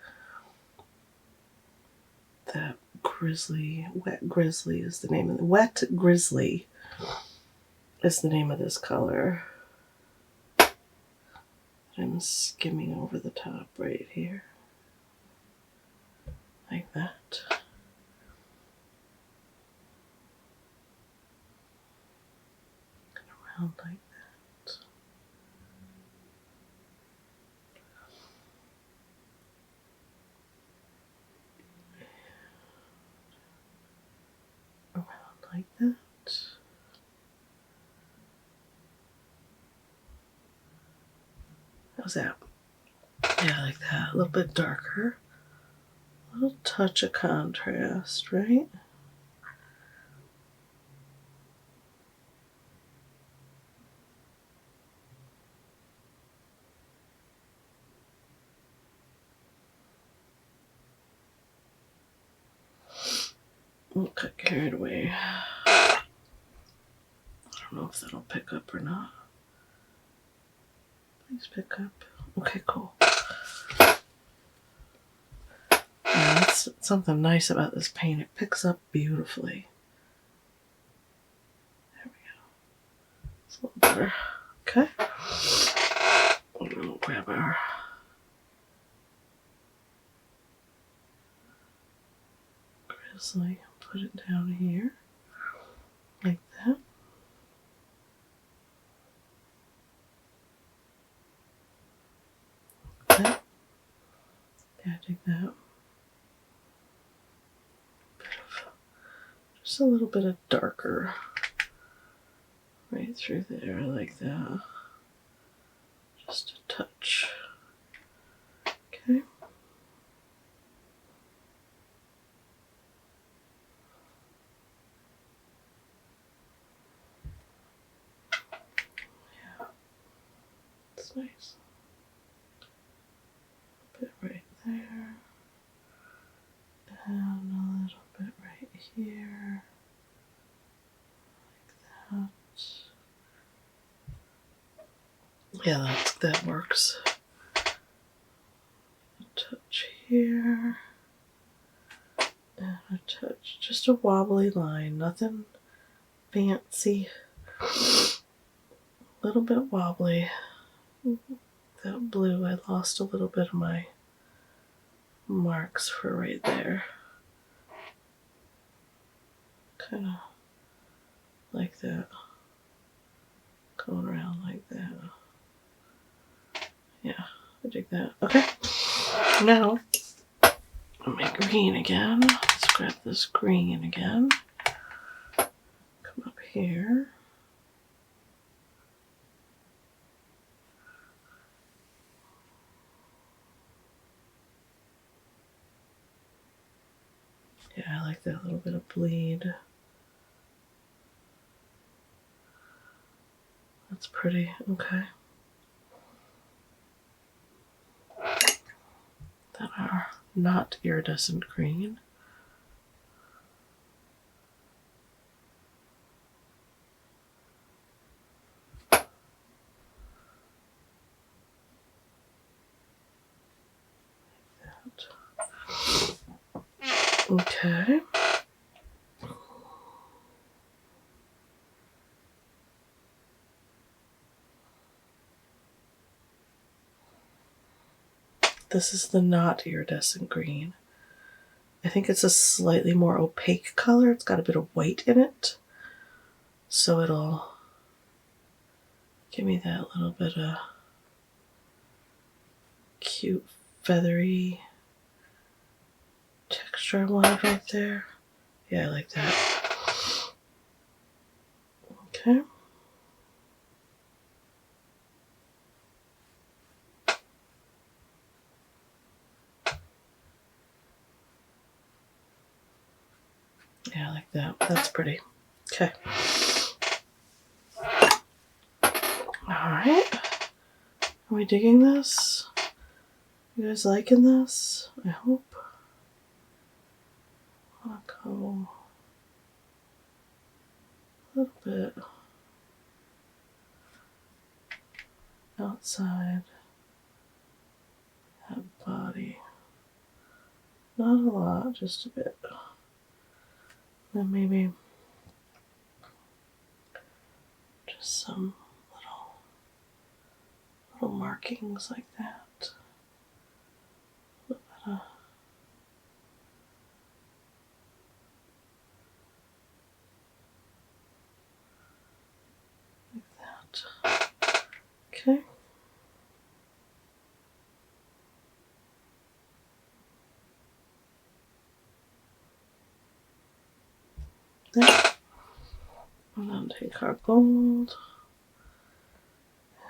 Speaker 1: that grizzly. Wet grizzly is the name of the wet grizzly is the name of this color. I'm skimming over the top right here. Yeah, like that. A little bit darker. A little touch of contrast, right? Don't get carried away. I don't know if that'll pick up or not. Please pick up. Okay, cool. Yeah, that's something nice about this paint. It picks up beautifully. There we go. It's a little better. Okay. We'll grab our grizzly and put it down here. Like that. Okay. Yeah, I dig that. Just a little bit of darker right through there, like that. Just a touch. Okay. Yeah, it's nice. A bit right there. And a little bit right here. Like that. Yeah, that works. A touch here. And a touch. Just a wobbly line. Nothing fancy. A little bit wobbly. That blue, I lost a little bit of my marks for right there. Kind of like that. Going around like that. Yeah, I dig that. Okay. Now, my green again. Let's grab this green again. Come up here. Yeah, I like that little bit of bleed. That's pretty. Okay. That are not iridescent green. Okay. This is the not iridescent green. I think it's a slightly more opaque color. It's got a bit of white in it. So it'll give me that little bit of cute, feathery texture I wanted right there. Yeah, I like that. Okay. Yeah, I like that. That's pretty. Okay. Alright. Are we digging this? You guys liking this? I hope. I'll go a little bit outside that body. Not a lot, just a bit. Then maybe just some little markings like that. A little bit of like that. Okay. There. And then take our gold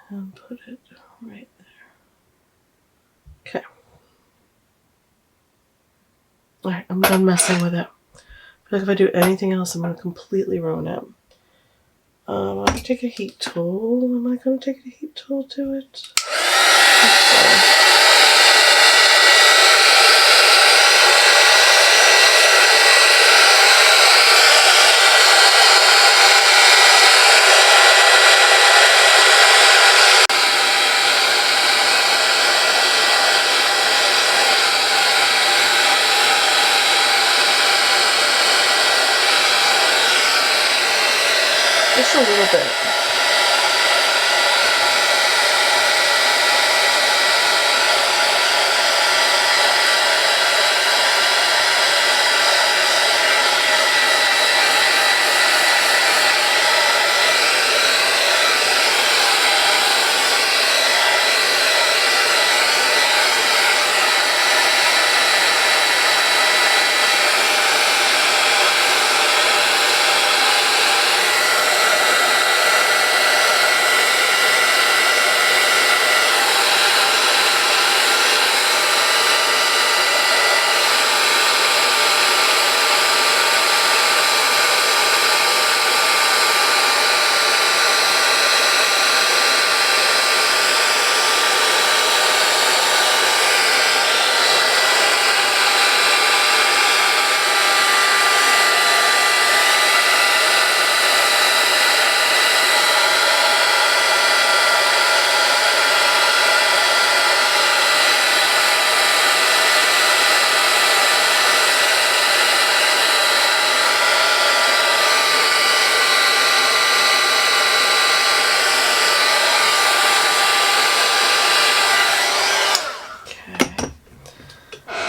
Speaker 1: and put it right there. Alright, I'm done messing with it. I feel like if I do anything else, I'm going to completely ruin it. I'm going to take a heat tool. Am I going to take a heat tool to it? Just a little bit.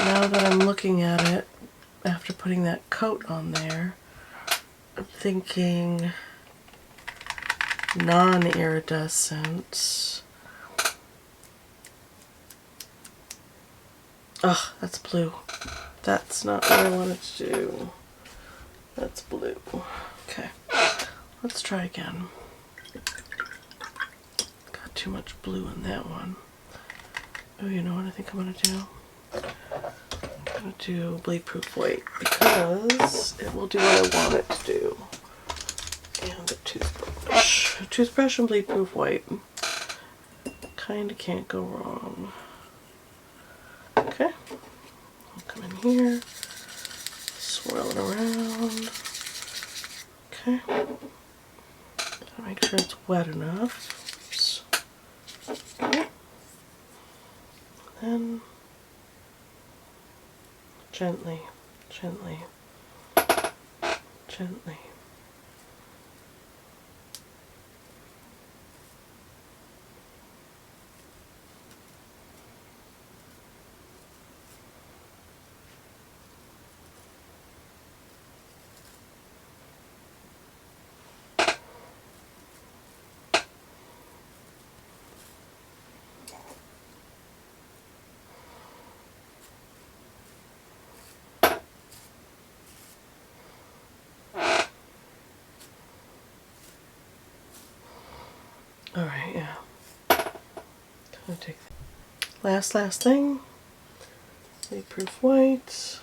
Speaker 1: Now that I'm looking at it, after putting that coat on there, I'm thinking non-iridescent. Ugh, that's blue. That's not what I wanted to do. That's blue. Okay, let's try again. Got too much blue in that one. Oh, you know what I think I'm gonna do? I'm going to do bleed-proof white because it will do what I want it to do. And a toothbrush. A toothbrush and bleed-proof white. Kind of can't go wrong. Okay. I'll come in here, swirl it around. Okay. Gotta make sure it's wet enough. Oops. Okay. Then gently, gently, gently. Alright, yeah. Gonna take the last thing. Bleed-proof white.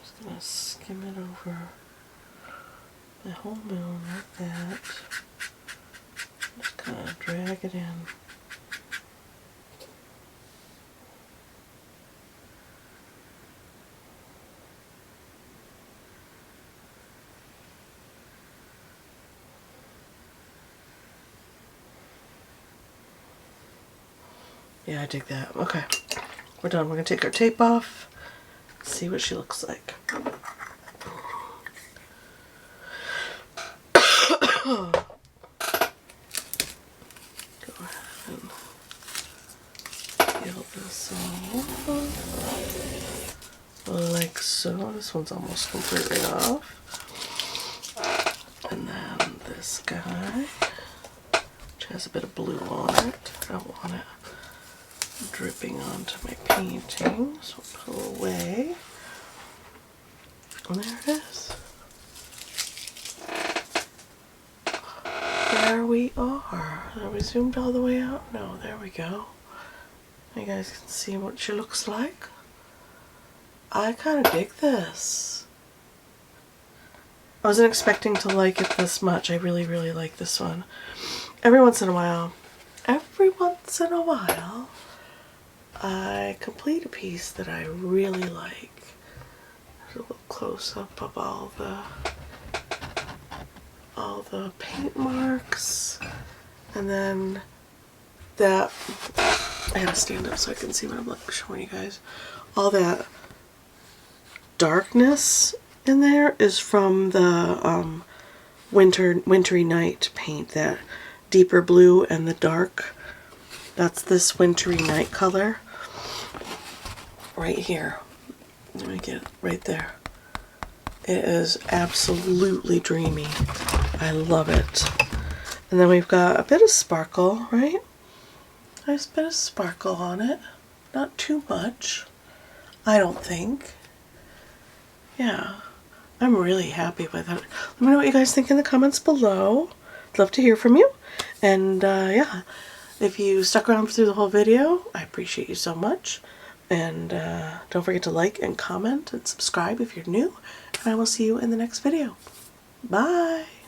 Speaker 1: Just gonna skim it over the whole moon like that. Just kind of drag it in. Yeah, I dig that. Okay, we're done. We're gonna take our tape off, see what she looks like. Go ahead and peel this off like so. This one's almost completely off. And then this guy, which has a bit of blue on it. I don't want it dripping onto my painting, so I'll pull away. And there it is. There we are. Are we zoomed all the way out? No, there we go. You guys can see what she looks like. I kind of dig this. I wasn't expecting to like it this much. I really, really like this one. Every once in a while, I complete a piece that I really like. There's a little close up of all the paint marks, and then that, I gotta stand up so I can see what I'm like showing you guys. All that darkness in there is from the wintry night paint, that deeper blue and the dark. That's this wintry night color right here. Let me get it right there. It is absolutely dreamy. I love it. And then we've got a bit of sparkle, right? Nice bit of sparkle on it. Not too much, I don't think. Yeah, I'm really happy with it. Let me know what you guys think in the comments below. I'd love to hear from you. And yeah, if you stuck around through the whole video, I appreciate you so much. And don't forget to like and comment and subscribe if you're new. And I will see you in the next video. Bye!